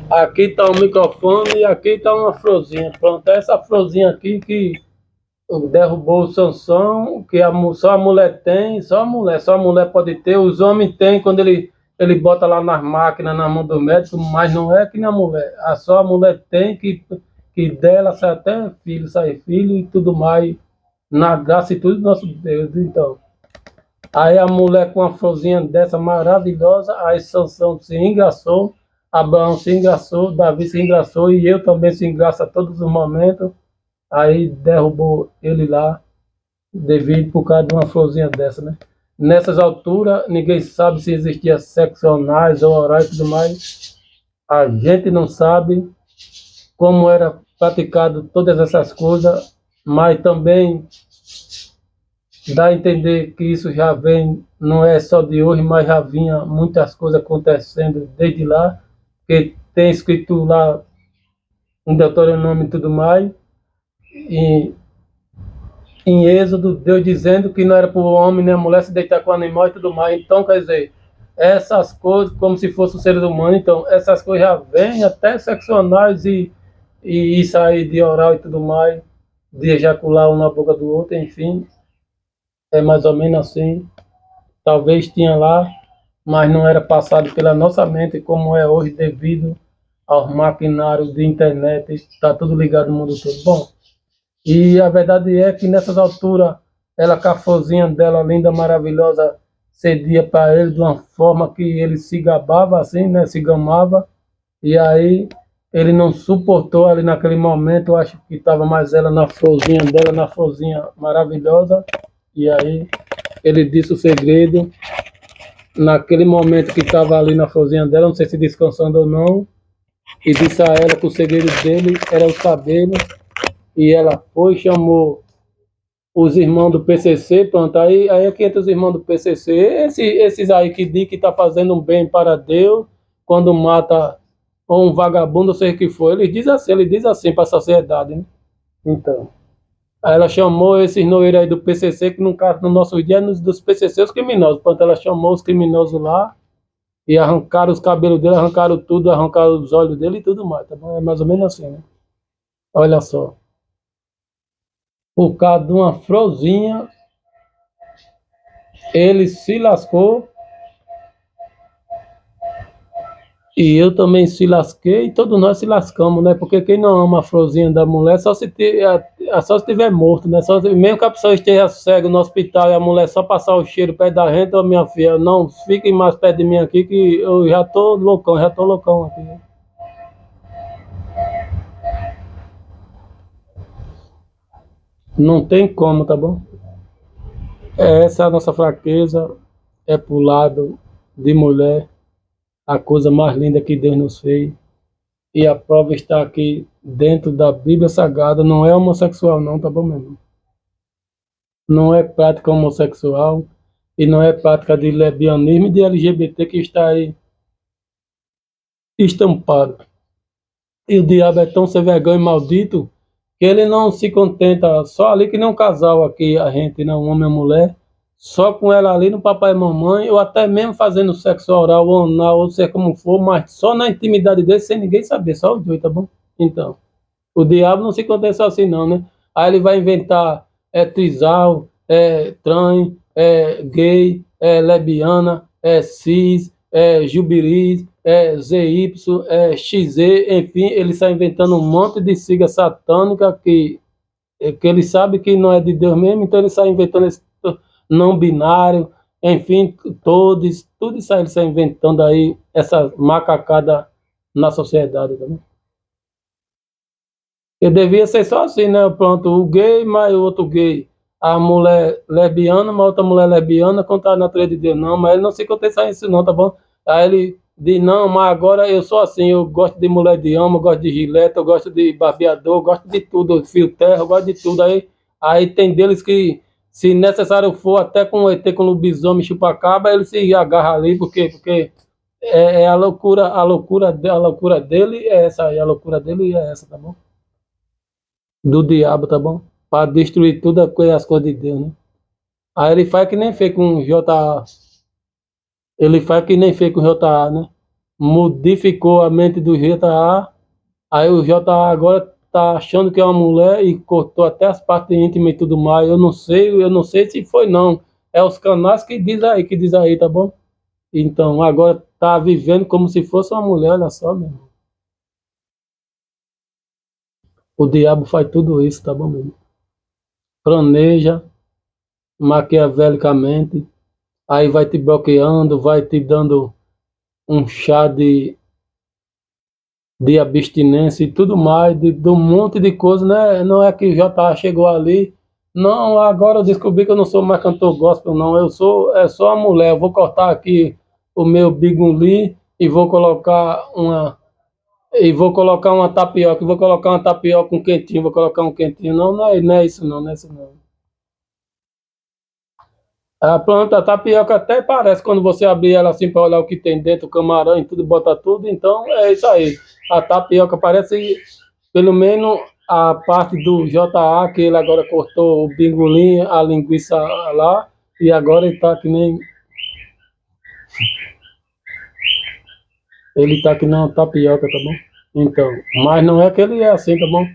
Aqui tá o microfone e aqui tá uma florzinha. Pronto, é essa florzinha aqui que derrubou o Sansão, que só a mulher tem, só a mulher pode ter, os homens têm quando ele bota lá nas máquinas, na mão do médico, mas não é que nem a mulher. Só a mulher tem que dela sai filho e tudo mais, na graça e tudo do nosso Deus. Então, aí a mulher com uma florzinha dessa maravilhosa, aí Sansão se engraçou, Abraão se engraçou, Davi se engraçou e eu também se engraço a todos os momentos. Aí derrubou ele lá, devido por causa de uma florzinha dessa, né? Nessas alturas, ninguém sabe se existia sexo anais ou oral e tudo mais. A gente não sabe como era praticado todas essas coisas, mas também dá a entender que isso já vem, não é só de hoje, mas já vinha muitas coisas acontecendo desde lá, que tem escrito lá um Deuteronômio e tudo mais, e em Êxodo, Deus dizendo que não era para o homem nem a mulher se deitar com o animal e tudo mais. Então, quer dizer, essas coisas, como se fossem seres humanos, então, essas coisas já vêm até sexuais e isso aí de oral e tudo mais, de ejacular um na boca do outro, enfim, é mais ou menos assim. Talvez tinha lá, mas não era passado pela nossa mente como é hoje devido aos maquinários de internet, está tudo ligado no mundo todo. Bom, e a verdade é que nessas alturas, ela com a florzinha dela, linda, maravilhosa, cedia para ele de uma forma que ele se gabava assim, né? Se gamava. E aí ele não suportou ali naquele momento, eu acho que estava mais ela na florzinha dela, na florzinha maravilhosa. E aí ele disse o segredo. Naquele momento que estava ali na florzinha dela, não sei se descansando ou não, e disse a ela que o segredo dele era os cabelos. E ela foi, chamou os irmãos do PCC, pronto, aí aqui entre os irmãos do PCC, esses aí que diz que está fazendo um bem para Deus, quando mata ou um vagabundo, ou seja o que for, ele diz assim para a sociedade, né? Então, aí ela chamou esses noeiros aí do PCC, que no caso, no nosso dia, dos PCC, os criminosos, pronto, ela chamou os criminosos lá, e arrancaram os cabelos dele, arrancaram tudo, arrancaram os olhos dele e tudo mais, tá bom? É mais ou menos assim, né? Olha só. Por causa de uma florzinha, ele se lascou e eu também se lasquei e todos nós se lascamos, né? Porque quem não ama a florzinha da mulher só se só se estiver morto, né? Mesmo que a pessoa esteja cega no hospital e a mulher só passar o cheiro perto da gente, ô minha filha, não fiquem mais perto de mim aqui que eu já tô loucão aqui. Não tem como, tá bom? Essa é a nossa fraqueza, é pro lado de mulher, a coisa mais linda que Deus nos fez. E a prova está aqui dentro da Bíblia Sagrada, não é homossexual não, tá bom mesmo? Não é prática homossexual e não é prática de lesbianismo e de LGBT que está aí estampado. E o diabo é tão sem vergonha e maldito que ele não se contenta só ali que nem um casal aqui, a gente, não, um homem e mulher, só com ela ali no papai e mamãe, ou até mesmo fazendo sexo oral ou anal, ou seja como for, mas só na intimidade dele, sem ninguém saber, só os dois, tá bom? Então, o diabo não se contenta só assim não, né? Aí ele vai inventar trisal, trans, gay, lesbiana, cis, jubiris, ZY, XZ, enfim, ele está inventando um monte de sigla satânica que ele sabe que não é de Deus mesmo, então ele está inventando esse não binário, enfim, todos, tudo isso aí ele está inventando aí, essa macacada na sociedade também. Eu devia ser só assim, né? Pronto, o gay mais o outro gay. A mulher lesbiana, mais outra mulher lesbiana, contra a natureza de Deus. Não, mas ele não se contesta isso não, tá bom? Aí ele diz, não, mas agora eu sou assim, eu gosto de mulher de homem, eu gosto de gilete, eu gosto de barbeador, eu gosto de tudo, fio terra, eu gosto de tudo. Aí tem deles que, se necessário for, até com o ET, com lobisomem, chupacabra, ele se agarra ali, porque a loucura dele é essa aí, a loucura dele é essa, tá bom? Do diabo, tá bom? Para destruir tudo as coisas de Deus, né? Aí ele faz que nem fez com o JA. Ele faz que nem fez com o JA, né? Modificou a mente do JA. Aí o JA agora tá achando que é uma mulher e cortou até as partes íntimas e tudo mais. Eu não sei se foi não. É os canais que diz aí, tá bom? Então, agora tá vivendo como se fosse uma mulher, olha só, meu irmão. O diabo faz tudo isso, tá bom, meu irmão? Planeja maquiavelicamente, aí vai te bloqueando, vai te dando um chá de abstinência e tudo mais, de um monte de coisa, né? Não é que já tá, chegou ali. Não, agora eu descobri que eu não sou mais cantor gospel, não. É só uma mulher. Eu vou cortar aqui o meu biguli e vou colocar uma tapioca, vou colocar uma tapioca um quentinho, vou colocar um quentinho. Não, não é isso não, não é isso não. A planta a tapioca até parece quando você abrir ela assim para olhar o que tem dentro, o camarão e tudo, bota tudo, então é isso aí. A tapioca parece, pelo menos a parte do JA, que ele agora cortou o bingolim, a linguiça lá, e agora ele tá que nem uma tapioca, tá bom? Então, mas não é que ele é assim, tá bom?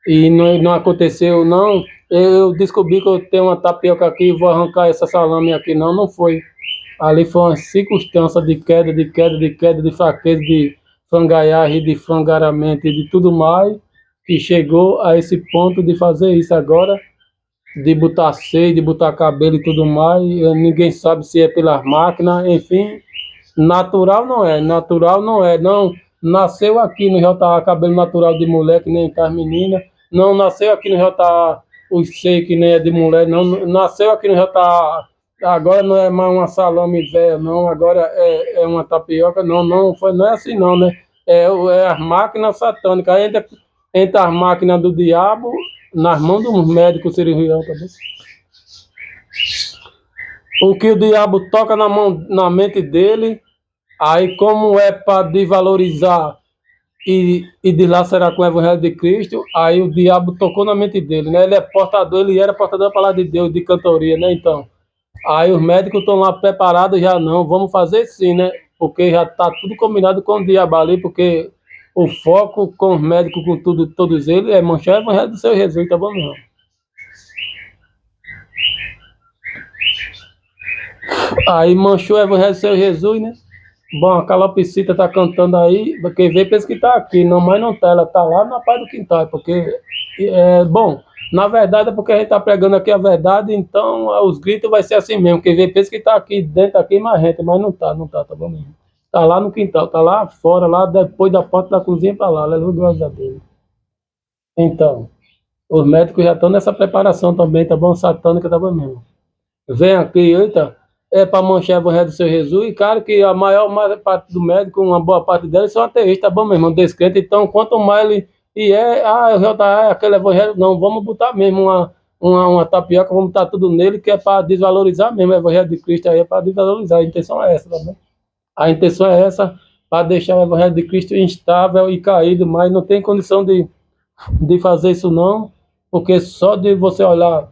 E não aconteceu, não. Eu descobri que eu tenho uma tapioca aqui e vou arrancar essa salame aqui. Não, não foi. Ali foi uma circunstância de queda, de queda, de queda, de fraqueza, de frangaiagem, de frangaramento e de tudo mais, que chegou a esse ponto de fazer isso agora, de botar seio, de botar cabelo e tudo mais. Ninguém sabe se é pelas máquinas, enfim. Natural não é, não. Nasceu aqui no JA cabelo natural de mulher, que nem tá as meninas. Não nasceu aqui no JA o seio que nem é de mulher, não. Nasceu aqui no JA, agora não é mais uma salame velha, não. Agora é uma tapioca, não, não é assim não, né? É as máquinas satânicas. Entra as máquinas do diabo nas mãos dos médicos cirurgião, tá bom? O que o diabo toca na mente dele. Aí, como é para desvalorizar e dilacerar com o Evangelho de Cristo, aí o diabo tocou na mente dele, né? Ele era portador da palavra de Deus, de cantoria, né? Então, aí os médicos estão lá preparados já, não, vamos fazer sim, né? Porque já está tudo combinado com o diabo ali, porque o foco com os médicos, com tudo, todos eles, é manchar o Evangelho do Senhor Jesus, tá bom, não? Aí manchou o Evangelho do Senhor Jesus, né? Bom, a calopsita tá cantando aí, quem vê pensa que tá aqui, não, mas não tá, ela tá lá na paz do quintal, porque, bom, Na verdade é porque a gente está pregando aqui a verdade, então os gritos vai ser assim mesmo, porque vê, pensa que está aqui dentro, aqui mais gente, mas não está, tá bom mesmo. Está lá no quintal, está lá fora, lá depois da porta da cozinha para lá, aleluia, glória a Deus. Então, os médicos já estão nessa preparação também, tá bom? Satânica, tá bom mesmo. Vem aqui, eita, é para manchar o evangelho do seu Jesus, e cara, que a maior parte do médico, uma boa parte deles são ateístas, tá bom, meu irmão, descrente, então quanto mais ele, eu já tá, aquele evangelho, não, vamos botar mesmo uma tapioca, vamos botar tudo nele, que é para desvalorizar mesmo o evangelho de Cristo aí, é para desvalorizar, a intenção é essa, tá bom? A intenção é essa, para deixar o evangelho de Cristo instável e caído, mas não tem condição de fazer isso não, porque só de você olhar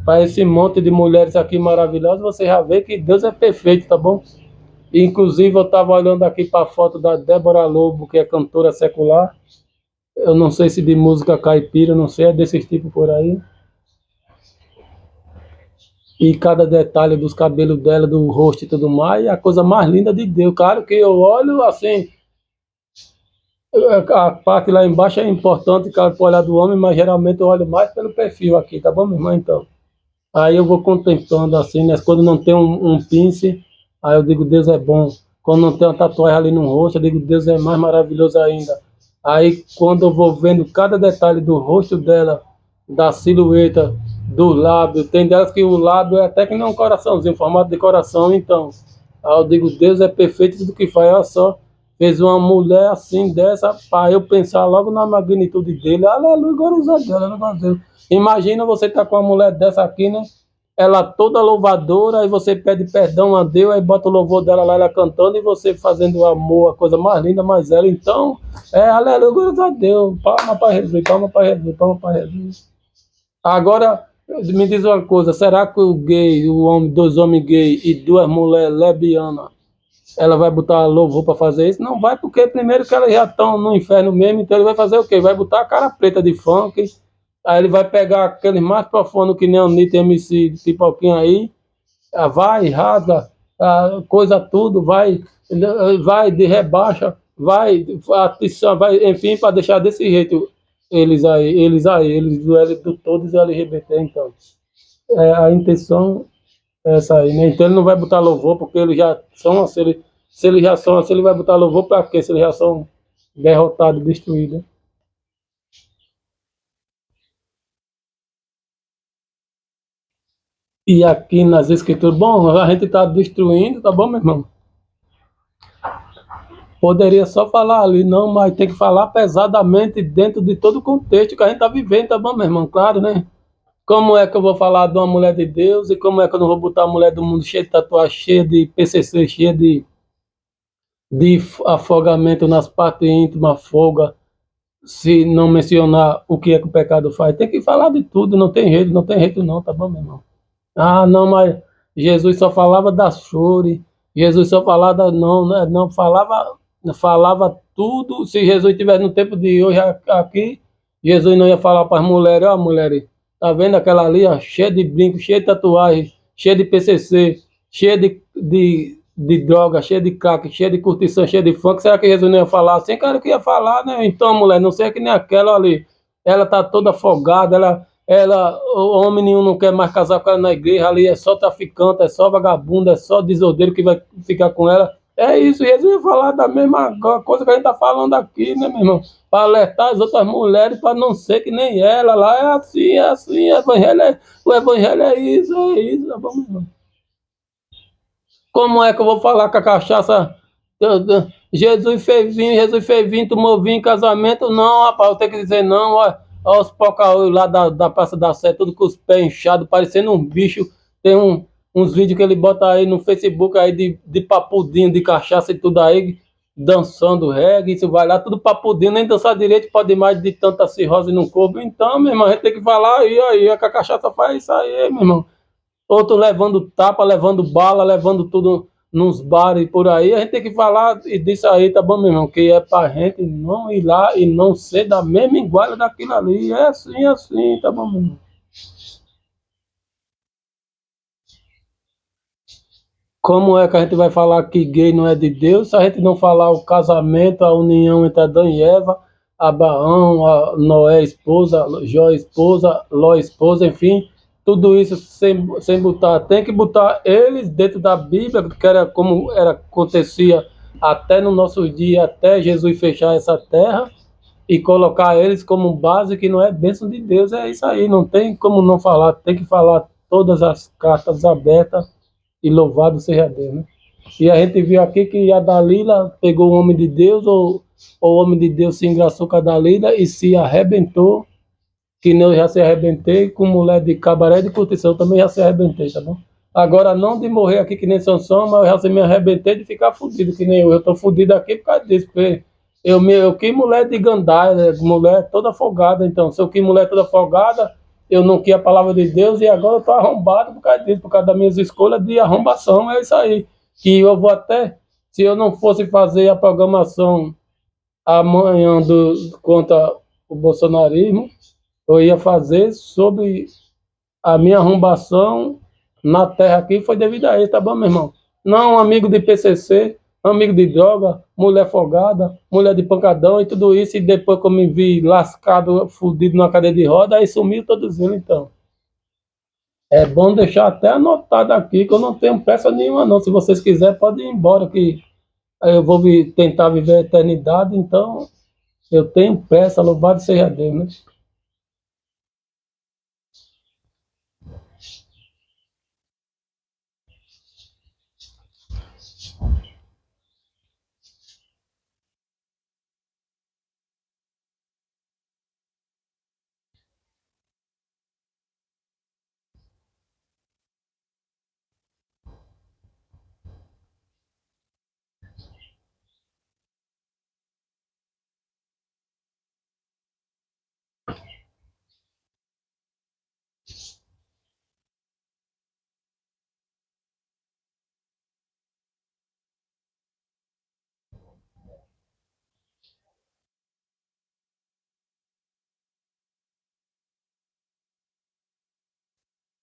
para esse monte de mulheres aqui maravilhosas, você já vê que Deus é perfeito, tá bom? Inclusive, eu estava olhando aqui para a foto da Débora Lobo, que é cantora secular. Eu não sei se de música caipira, não sei, é desse tipo por aí. E cada detalhe dos cabelos dela, do rosto e tudo mais, é a coisa mais linda de Deus. Claro que eu olho assim, a parte lá embaixo é importante, claro, para olhar do homem, mas geralmente eu olho mais pelo perfil aqui, tá bom, meu irmão? Então. Aí eu vou contemplando assim, né? Quando não tem um pince, aí eu digo, Deus é bom. Quando não tem uma tatuagem ali no rosto, eu digo, Deus é mais maravilhoso ainda. Aí quando eu vou vendo cada detalhe do rosto dela, da silhueta, do lábio, tem delas que o lábio é até que nem um coraçãozinho, formato de coração, então. Aí eu digo, Deus é perfeito em tudo que faz, olha só. Fez uma mulher assim, dessa, para eu pensar logo na magnitude dele. Aleluia, glória a Deus, aleluia a Deus. Imagina você estar com uma mulher dessa aqui, né? Ela toda louvadora, aí você pede perdão a Deus, aí bota o louvor dela lá, ela cantando, e você fazendo o amor, a coisa mais linda, mais ela. Então, aleluia, glória a Deus. Palma para Jesus, palma para Jesus, palma para Jesus. Agora, me diz uma coisa, será que o gay, o homem, dois homens gays e duas mulheres lesbianas, ela vai botar louvor para fazer isso? Não vai, porque primeiro que elas já estão no inferno mesmo, então ele vai fazer o quê? Vai botar a cara preta de funk, aí ele vai pegar aqueles mais profanos que nem o Anitta MC de Pipoquinha aí, vai, rasga, coisa tudo, vai de rebaixa, vai, atiça, vai, enfim, para deixar desse jeito eles do todos LGBT, então. A intenção é essa aí, né? Então ele não vai botar louvor, porque eles já são, se eles já são assim, ele vai botar louvor para quê? Se eles já são derrotados, destruídos. E aqui nas escrituras, bom, a gente está destruindo, tá bom, meu irmão? Poderia só falar ali, não, mas tem que falar pesadamente dentro de todo o contexto que a gente está vivendo, tá bom, meu irmão? Claro, né? Como é que eu vou falar de uma mulher de Deus e como é que eu não vou botar a mulher do mundo cheia de tatuagem, cheia de PCC, cheia de afogamento nas partes íntimas, folga, se não mencionar o que é que o pecado faz? Tem que falar de tudo, não tem jeito, não tem jeito não, tá bom, meu irmão? Ah, não, mas Jesus só falava das flores, Jesus só falava, não, não falava tudo. Se Jesus estivesse no tempo de hoje aqui, Jesus não ia falar para as mulheres, ó, mulheres, tá vendo aquela ali, ó, cheia de brinco, cheia de tatuagem, cheia de PCC, cheia de droga, cheia de crack, cheia de curtição, cheia de funk. Será que Jesus não ia falar assim? Cara, que ia falar, né? Então, mulher, não sei que nem aquela ali, ela tá toda afogada, o homem nenhum não quer mais casar com ela na igreja, ali é só traficante, é só vagabundo, é só desordeiro que vai ficar com ela. É isso, Jesus ia falar da mesma coisa que a gente está falando aqui, né, meu irmão? Para alertar as outras mulheres para não ser que nem ela lá. É assim, o evangelho é isso, tá bom, meu irmão? Como é que eu vou falar com a cachaça? Jesus fez vinho, tomou vinho em casamento. Não, rapaz, eu tenho que dizer não. Olha os porca-olhos lá da Praça da Sé, tudo com os pés inchados, parecendo um bicho. Tem uns vídeos que ele bota aí no Facebook aí de papudinho, de cachaça e tudo aí, dançando reggae. Isso vai lá, tudo papudinho, nem dançar direito pode mais de tanta cirrose no corpo. Então, meu irmão, a gente tem que falar aí, a cachaça faz isso aí, meu irmão. Outro levando tapa, levando bala, levando tudo nos bares por aí. A gente tem que falar disso aí, tá bom, meu irmão? Que é pra gente não ir lá e não ser da mesma igual daquilo ali. É assim, tá bom, meu irmão? Como é que a gente vai falar que gay não é de Deus se a gente não falar o casamento, a união entre Adão e Eva? Abraão, a Noé esposa, Jó esposa, Ló esposa, enfim, tudo isso sem botar, tem que botar eles dentro da Bíblia, que era como era, acontecia até no nosso dia, até Jesus fechar essa terra, e colocar eles como base, que não é bênção de Deus, é isso aí, não tem como não falar, tem que falar todas as cartas abertas, e louvado seja Deus, né? E a gente viu aqui que a Dalila pegou o homem de Deus, ou o homem de Deus se engraçou com a Dalila e se arrebentou, que nem eu já se arrebentei, com mulher de cabaré de curtição também já se arrebentei, tá bom? Agora não de morrer aqui que nem Sansão, mas eu já se me arrebentei de ficar fudido, que nem eu tô fudido aqui por causa disso, porque eu que mulher de gandaia, né? Mulher toda folgada, então, se eu que mulher toda folgada, eu não quis a palavra de Deus e agora eu tô arrombado por causa disso, por causa das minhas escolhas de arrombação, é isso aí. Que eu vou até, se eu não fosse fazer a programação amanhã contra o bolsonarismo, eu ia fazer sobre a minha arrombação na terra aqui, foi devido a ele, tá bom, meu irmão? Não amigo de PCC, amigo de droga, mulher folgada, mulher de pancadão e tudo isso, e depois que eu me vi lascado, fudido na cadeira de roda, aí sumiu todos eles, então. É bom deixar até anotado aqui, que eu não tenho pressa nenhuma, não. Se vocês quiserem, podem ir embora, que eu vou tentar viver a eternidade, então eu tenho pressa, louvado seja Deus, né?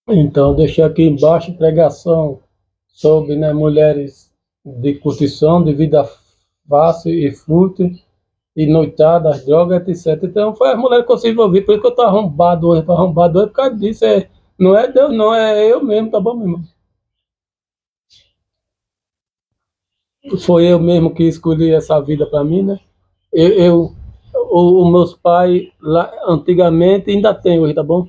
Então, eu deixei aqui embaixo pregação sobre, né, mulheres de curtição, de vida fácil e fútil, e noitadas, drogas, etc. Então, foi as mulheres que eu se envolvi, por isso que eu tô arrombado hoje por causa disso. Não é Deus, não, é eu mesmo, tá bom, meu irmão? Foi eu mesmo que escolhi essa vida para mim, né? Eu, os meus pais, lá, antigamente, ainda tem hoje, tá bom?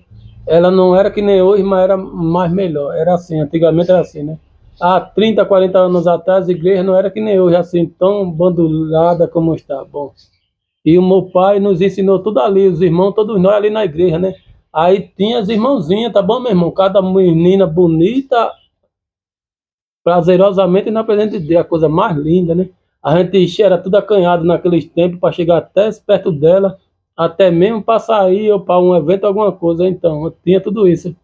Ela não era que nem hoje, mas era mais melhor. Era assim, antigamente era assim, né? Há 30, 40 anos atrás, a igreja não era que nem hoje, assim, tão bandulada como está. Bom, e o meu pai nos ensinou tudo ali, os irmãos, todos nós ali na igreja, né? Aí tinha as irmãozinhas, tá bom, meu irmão? Cada menina bonita, prazerosamente na presença de Deus, a coisa mais linda, né? A gente era tudo acanhado naqueles tempos para chegar até perto dela, até mesmo para sair ou para um evento, alguma coisa. Então, eu tinha tudo isso.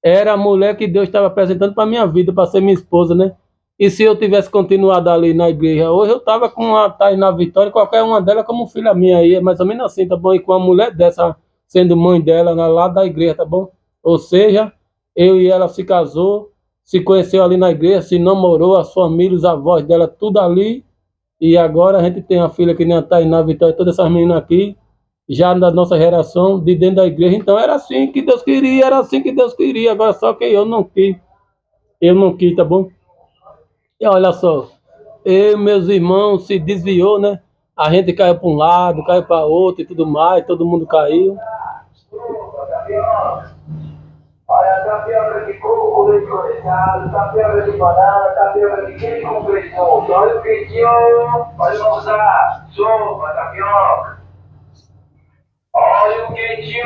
Era a mulher que Deus estava apresentando para minha vida, para ser minha esposa, né? E se eu tivesse continuado ali na igreja, hoje eu estava com a Tainá Vitória, qualquer uma delas como filha minha aí, é mais ou menos assim, tá bom? E com uma mulher dessa, sendo mãe dela, lá da igreja, tá bom? Ou seja, eu e ela se casou, se conheceu ali na igreja, se namorou, as famílias, os avós dela, tudo ali. E agora a gente tem a filha que nem a Tainá Vitória, todas essas meninas aqui, já da nossa geração, de dentro da igreja. Então era assim que Deus queria, era assim que Deus queria. Agora só que eu não quis, tá bom? E olha só, eu e meus irmãos se desviou, né? A gente caiu para um lado, caiu para outro e tudo mais, todo mundo caiu. Olha, tapioca de coco com leite condensado, tapioca de banana, tapioca de queijo com presunto. Olha o queijinho, olha o usar, sopa, tapioca. Olha o queijinho,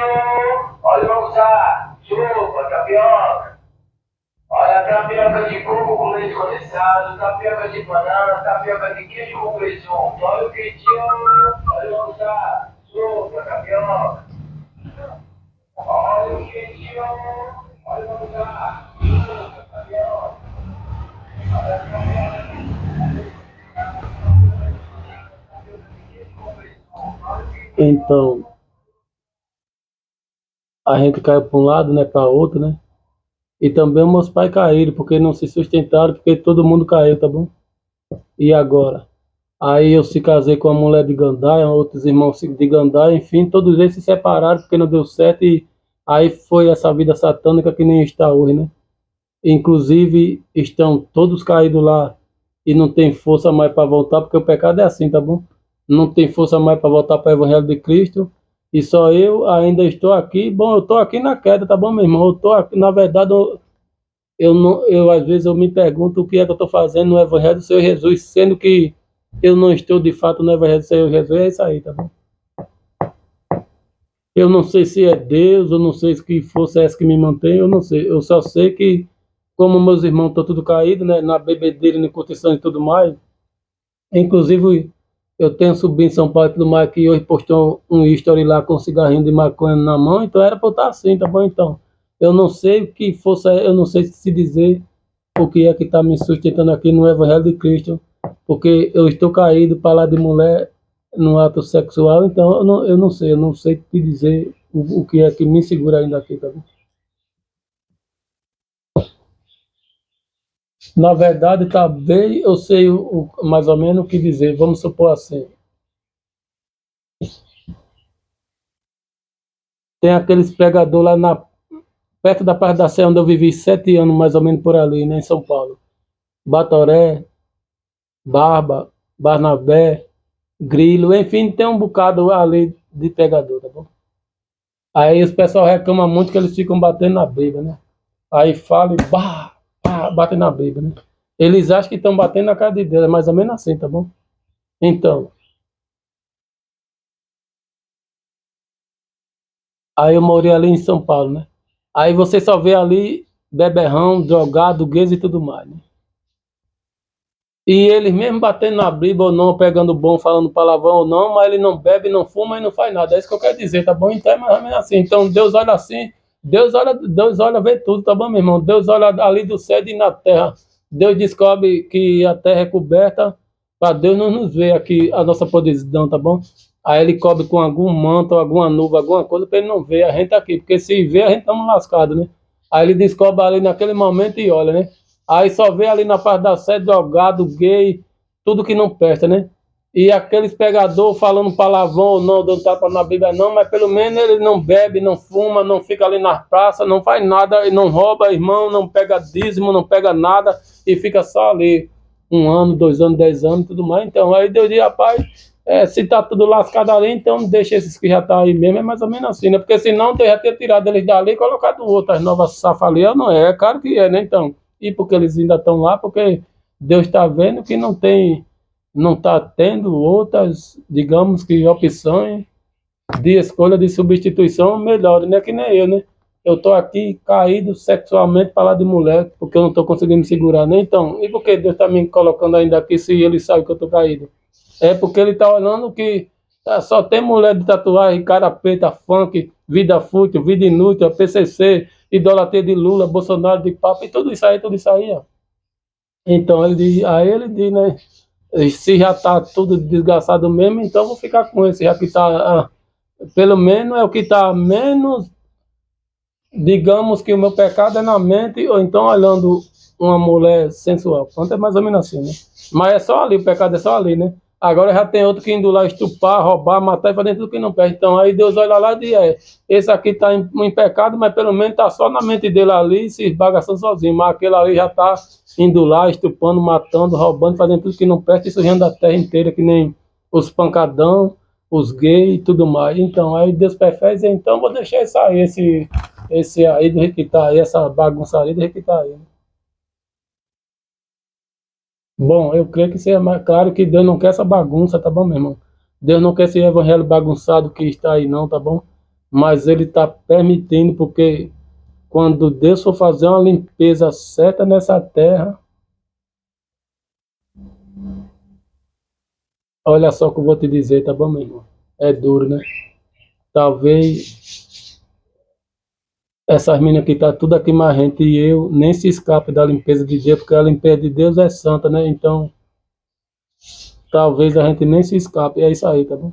olha o usar, sopa, tapioca. Olha a tapioca de coco com leite condensado, tapioca de banana, tapioca de queijo com presunto. Olha o queijinho, olha o usar, sopa, tapioca. Olha o queijinho, olha o usar, sopa, tapioca. Então, a gente caiu para um lado, né, para outro, né? E também meus pais caíram, porque não se sustentaram, porque todo mundo caiu, tá bom? E agora? Aí eu se casei com uma mulher de Gandaia, outros irmãos de Gandaia, enfim, todos eles se separaram porque não deu certo e aí foi essa vida satânica que nem está hoje, né? Inclusive estão todos caídos lá e não tem força mais para voltar, porque o pecado é assim, tá bom? Não tem força mais para voltar para o Evangelho de Cristo e só eu ainda estou aqui. Bom, eu estou aqui na queda, tá bom, meu irmão? Eu estou aqui, na verdade, eu não, eu às vezes eu me pergunto o que é que eu estou fazendo no Evangelho do Senhor Jesus, sendo que eu não estou de fato no Evangelho do Senhor Jesus, é isso aí, tá bom? Eu não sei se é Deus, eu não sei se que força é essa que me mantém, eu não sei. Eu só sei que, como meus irmãos estão tudo caídos, né, na bebedeira, na curtição e tudo mais, inclusive eu tenho um sobrinho em São Paulo e tudo mais que hoje postou um history lá com um cigarrinho de maconha na mão, então era para eu estar assim, tá bom? Então, eu não sei o que força é, eu não sei se dizer o que é que está me sustentando aqui no Evangelho de Cristo, porque eu estou caído para lá de mulher no ato sexual, então eu não sei te dizer o que é que me segura ainda aqui, tá bom? Na verdade, talvez eu sei mais ou menos o que dizer, vamos supor assim, tem aqueles pregadores lá perto da Praça da Sé, onde eu vivi 7 anos, mais ou menos por ali, né, em São Paulo. Batoré, Barba, Barnabé, Grilo, enfim, tem um bocado ali de pregador, tá bom? Aí os pessoal reclama muito que eles ficam batendo na Bíblia, né? Aí fala e bate na Bíblia, né? Eles acham que estão batendo na cara de Deus, é mais ou menos assim, tá bom? Então, aí eu morei ali em São Paulo, né? Aí você só vê ali beberrão, drogado, gays e tudo mais, né? E eles mesmo batendo na Bíblia ou não, pegando bom, falando palavrão ou não, mas ele não bebe, não fuma e não faz nada. É isso que eu quero dizer, tá bom? Então é mais ou menos assim. Então Deus olha assim, Deus olha, vê tudo, tá bom, meu irmão? Deus olha ali do céu e na terra. Deus descobre que a terra é coberta, para Deus não nos ver aqui a nossa podridão, tá bom? Aí ele cobre com algum manto, alguma nuvem, alguma coisa, para ele não ver a gente aqui, porque se ver a gente estamos lascados, né? Aí ele descobre ali naquele momento e olha, né? Aí só vê ali na parte da sede drogado, gay, tudo que não presta, né? E aqueles pegador falando palavrão ou não, dando tapa na Bíblia não, mas pelo menos ele não bebe, não fuma, não fica ali na praça, não faz nada, não rouba irmão, não pega dízimo, não pega nada e fica só ali 1 ano, 2 anos, 10 anos e tudo mais. Então aí Deus diz, rapaz, se tá tudo lascado ali, então deixa esses que já tá aí mesmo, é mais ou menos assim, né? Porque senão Deus já teria tirado eles dali e colocado outro, as novas safalias, não é? É claro que é, né? Então, e porque eles ainda estão lá, porque Deus está vendo que não está tendo outras, digamos que opções de escolha de substituição melhores, né? Que nem eu, né? Eu estou aqui caído sexualmente para lá de mulher, porque eu não estou conseguindo me segurar, né? Então, e por que Deus está me colocando ainda aqui se ele sabe que eu estou caído? É porque ele está olhando que só tem mulher de tatuagem, cara preta, funk, vida fútil, vida inútil, PCC, idolatria de Lula, Bolsonaro de Papa e tudo isso aí, ó. Então aí ele diz, né? Se já está tudo desgraçado mesmo, então vou ficar com esse, já que está, pelo menos é o que está menos, digamos que o meu pecado é na mente, ou então olhando uma mulher sensual. Pronto, é mais ou menos assim, né? Mas é só ali, o pecado é só ali, né? Agora já tem outro que indo lá estuprar, roubar, matar e fazer tudo que não perde. Então aí Deus olha lá e diz, esse aqui está em pecado, mas pelo menos está só na mente dele ali, se esbagaçando sozinho. Mas aquele ali já está indo lá, estupando, matando, roubando, fazendo tudo que não presta e sujando a terra inteira, que nem os pancadão, os gays e tudo mais. Então aí Deus prefere dizer, então vou deixar isso aí, esse aí do jeito que tá aí, essa bagunçaria do jeito que tá aí, né? Bom, eu creio que seja mais claro que Deus não quer essa bagunça, tá bom, meu irmão? Deus não quer esse evangelho bagunçado que está aí, não, tá bom? Mas Ele está permitindo, porque quando Deus for fazer uma limpeza certa nessa terra, olha só o que eu vou te dizer, tá bom, meu irmão? É duro, né? Talvez essas meninas que tá tudo aqui marrento e eu nem se escape da limpeza de Deus, porque a limpeza de Deus é santa, né? Então, talvez a gente nem se escape. É isso aí, tá bom?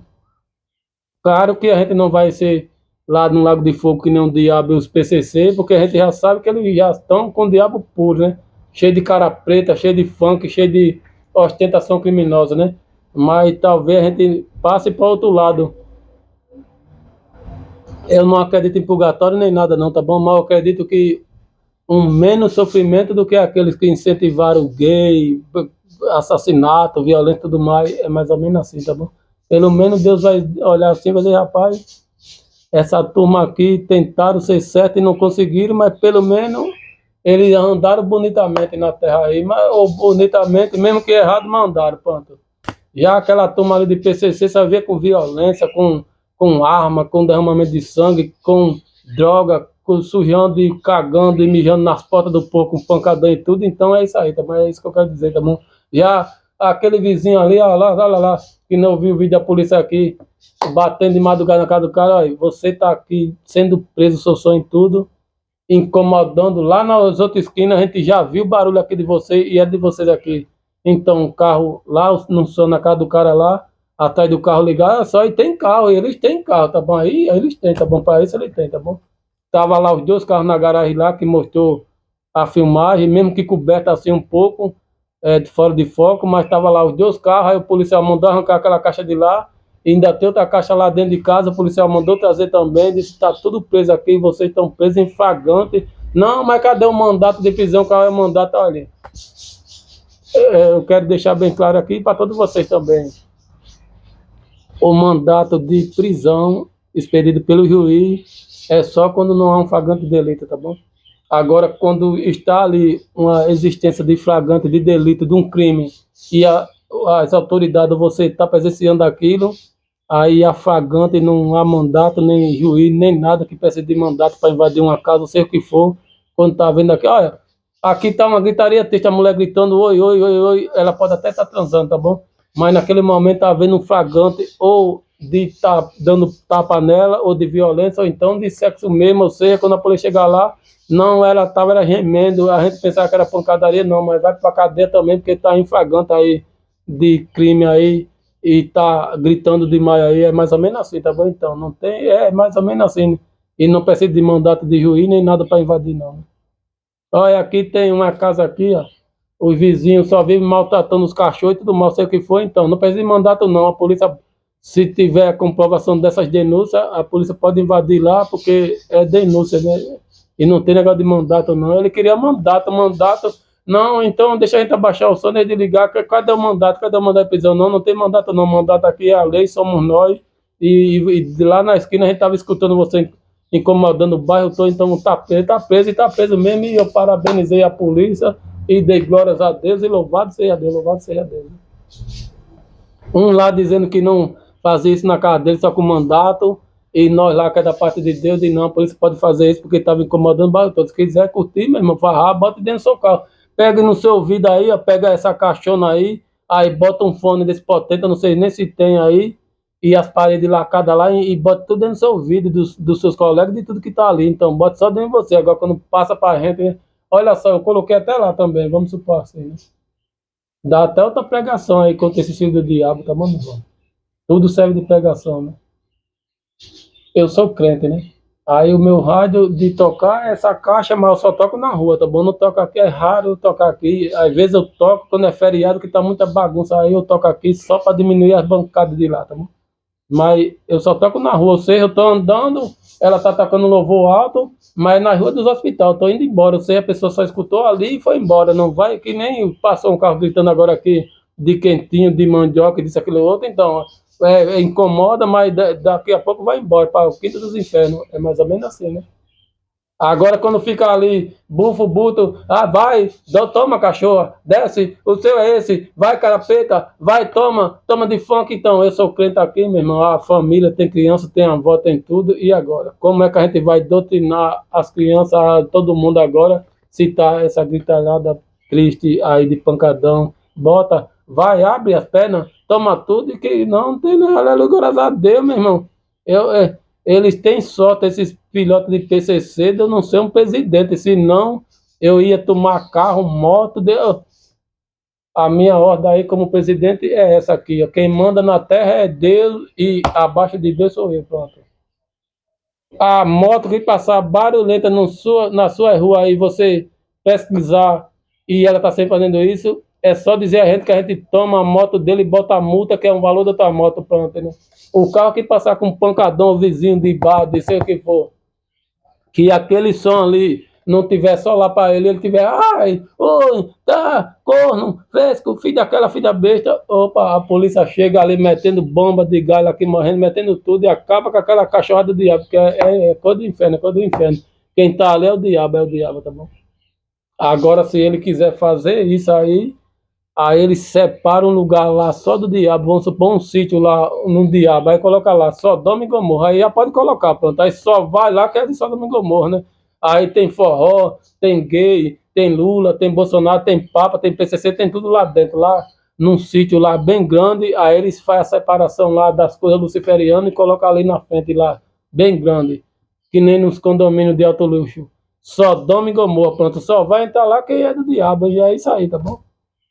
Claro que a gente não vai ser lá no Lago de Fogo que nem o diabo e os PCC, porque a gente já sabe que eles já estão com o diabo puro, né? Cheio de cara preta, cheio de funk, cheio de ostentação criminosa, né? mas talvez a gente passe para outro lado. Eu não acredito em purgatório nem nada não, tá bom? Mas eu acredito que um menos sofrimento do que aqueles que incentivaram gay, assassinato, violência e tudo mais, é mais ou menos assim, tá bom? Pelo menos Deus vai olhar assim e vai dizer, rapaz, essa turma aqui tentaram ser certo e não conseguiram, mas pelo menos eles andaram bonitamente na terra aí, mas, ou bonitamente, mesmo que errado, mas andaram, pronto. Já aquela turma ali de PCC só via com violência, com arma, com derramamento de sangue, com droga, com sujando e cagando e mijando nas portas do povo, com pancadão e tudo. Então é isso aí, tá bom? É isso que eu quero dizer, tá bom? Já aquele vizinho ali, ó, lá, que não viu o vídeo da polícia aqui, batendo de madrugada na casa do cara, ó, você tá aqui sendo preso, seu sonho em tudo, incomodando lá nas outras esquinas, a gente já viu o barulho aqui de você e é de vocês aqui. Então, o carro lá, no som na casa do cara lá, atrás do carro ligado, só e tem carro, eles têm carro, tá bom? Aí eles têm, tá bom? Para isso ele tem, tá bom? Tava lá os dois carros na garagem lá, que mostrou a filmagem, mesmo que coberta assim um pouco, de fora de foco, mas tava lá os dois carros, aí o policial mandou arrancar aquela caixa de lá, e ainda tem outra caixa lá dentro de casa, o policial mandou trazer também, disse, tá tudo preso aqui, vocês estão presos em flagrante. Não, mas cadê o mandato de prisão? Qual é o mandato? Olha, eu quero deixar bem claro aqui para todos vocês também. O mandato de prisão expedido pelo juiz é só quando não há um flagrante delito, tá bom? Agora, quando está ali uma existência de flagrante de delito, de um crime, e as autoridades, você está presenciando aquilo, aí a flagrante não há mandato, nem juiz, nem nada que precise de mandato para invadir uma casa, seja o que for, quando está vendo aqui, olha, aqui está uma gritaria triste, a mulher gritando, oi, oi, oi, oi, ela pode até estar transando, tá bom? Mas naquele momento está havendo um flagrante ou de estar dando tapa nela, ou de violência, ou então de sexo mesmo, ou seja, quando a polícia chegar lá, não, ela estava era gemendo, a gente pensava que era pancadaria, não, mas vai para cadeia também, porque está em flagrante aí de crime aí, e tá gritando demais aí, é mais ou menos assim, tá bom? Então, não tem, é mais ou menos assim, e não precisa de mandato de juiz nem nada para invadir, não. Olha, aqui tem uma casa aqui, ó, os vizinhos só vivem maltratando os cachorros e tudo mal, sei o que foi, então, não precisa de mandato, não, a polícia, se tiver comprovação dessas denúncias, a polícia pode invadir lá, porque é denúncia, né? E não tem negócio de mandato, não. Ele queria mandato. Não, então deixa a gente abaixar o som e desligar. Cadê o mandato? Cadê o mandato de prisão? Não, não tem mandato, não. Mandato aqui é a lei, somos nós. E de lá na esquina a gente estava escutando você incomodando o bairro todo, então tá preso mesmo. E eu parabenizei a polícia e dei glórias a Deus e louvado seja Deus, louvado seja Deus. Um lá dizendo que não fazia isso na casa dele só com mandato, e nós lá, que é da parte de Deus, e não, a polícia pode fazer isso porque estava incomodando o bairro todo. Se quiser curtir, meu irmão, farrar, bota dentro do seu carro. Pega no seu ouvido aí, ó, pega essa caixona aí bota um fone desse potente, eu não sei nem se tem aí, e as paredes lacadas lá, e bota tudo dentro do seu ouvido, dos seus colegas, de tudo que tá ali. Então, bota só dentro de você. Agora, quando passa pra gente, olha só, eu coloquei até lá também, vamos supor assim, né? Dá até outra pregação aí contra esse filho do diabo, tá bom, meu irmão? Tudo serve de pregação, né? Eu sou crente, né? Aí o meu rádio de tocar é essa caixa, mas eu só toco na rua, tá bom? Não toco aqui, é raro eu tocar aqui. Às vezes eu toco quando é feriado, que tá muita bagunça, aí eu toco aqui só para diminuir as bancadas de lá, tá bom? Mas eu só toco na rua, ou seja, eu tô andando, ela tá tocando louvor alto, mas na rua dos hospitais, eu tô indo embora, ou seja, a pessoa só escutou ali e foi embora, não vai, que nem passou um carro gritando agora aqui de quentinho, de mandioca, disso, aquilo outro, então, incomoda, mas daqui a pouco vai embora para o quinto dos infernos, é mais ou menos assim, né? Agora, quando fica ali, bufo, buto, vai, toma, cachorra, desce, o seu é esse, vai, carapeta, vai, toma de funk, então. Eu sou crente aqui, meu irmão, a família tem criança, tem avó, tem tudo, e agora? Como é que a gente vai doutrinar as crianças, todo mundo agora, se tá essa gritalhada triste aí de pancadão? Bota, vai, abre as pernas, toma tudo, e que não tem nada, aleluia, graças a Deus, meu irmão. Eles têm sorte, esses pilotos de PCC, de eu não ser um presidente, senão eu ia tomar carro, moto. A minha ordem aí como presidente é essa aqui, ó. Quem manda na terra é Deus e abaixo de Deus sou eu, pronto. A moto que passar barulhenta no na sua rua aí, você pesquisar e ela está sempre fazendo isso, é só dizer a gente que a gente toma a moto dele e bota a multa, que é um valor da tua moto, pronto, né? O carro que passar com um pancadão, vizinho de bar, de sei o que for, que aquele som ali não tiver só lá para ele, ele tiver, ai, oi, tá, corno, fresco, filho daquela filha besta, opa, a polícia chega ali metendo bomba de galho aqui, morrendo, metendo tudo e acaba com aquela cachorrada do diabo, porque é coisa do inferno, é coisa do inferno. Quem tá ali é o diabo, tá bom? Agora, se ele quiser fazer isso aí ele separa um lugar lá só do diabo, vamos supor um sítio lá no diabo, aí coloca lá Sodoma e Gomorra, aí já pode colocar, pronto, aí só vai lá que é de Sodoma e Gomorra, né? Aí tem forró, tem gay, tem Lula, tem Bolsonaro, tem Papa, tem PCC, tem tudo lá dentro, lá num sítio lá bem grande, aí eles fazem a separação lá das coisas luciferianas e colocam ali na frente lá, bem grande, que nem nos condomínios de alto luxo. Sodoma e Gomorra, pronto, só vai entrar lá quem é do diabo, e é isso aí, tá bom?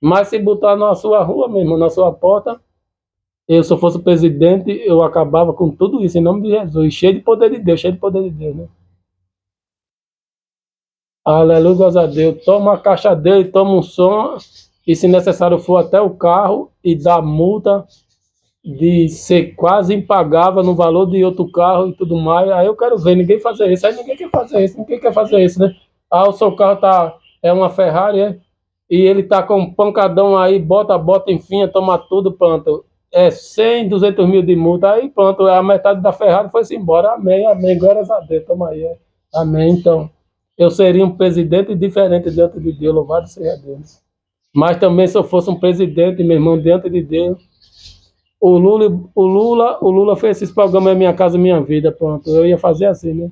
Mas se botar na sua rua mesmo, na sua porta, eu se eu fosse presidente, eu acabava com tudo isso em nome de Jesus, cheio de poder de Deus, cheio de poder de Deus, né? Aleluia, graças a Deus. Toma a caixa dele, toma um som, e se necessário for até o carro, e dá multa de ser quase impagável no valor de outro carro e tudo mais. Aí eu quero ver ninguém fazer isso. Aí ninguém quer fazer isso, ninguém quer fazer isso, né? Ah, o seu carro é uma Ferrari, é? E ele tá com um pancadão aí, bota, enfim, toma tudo, pronto. É 100, 200 mil de multa, aí pronto, a metade da Ferrari foi-se embora. Amém, amém, glórias a Deus, toma aí. É. Amém, então. Eu seria um presidente diferente diante de Deus, louvado seja Deus. Mas também se eu fosse um presidente, meu irmão, diante de Deus, o Lula fez esses programas Minha Casa Minha Vida, pronto. Eu ia fazer assim, né?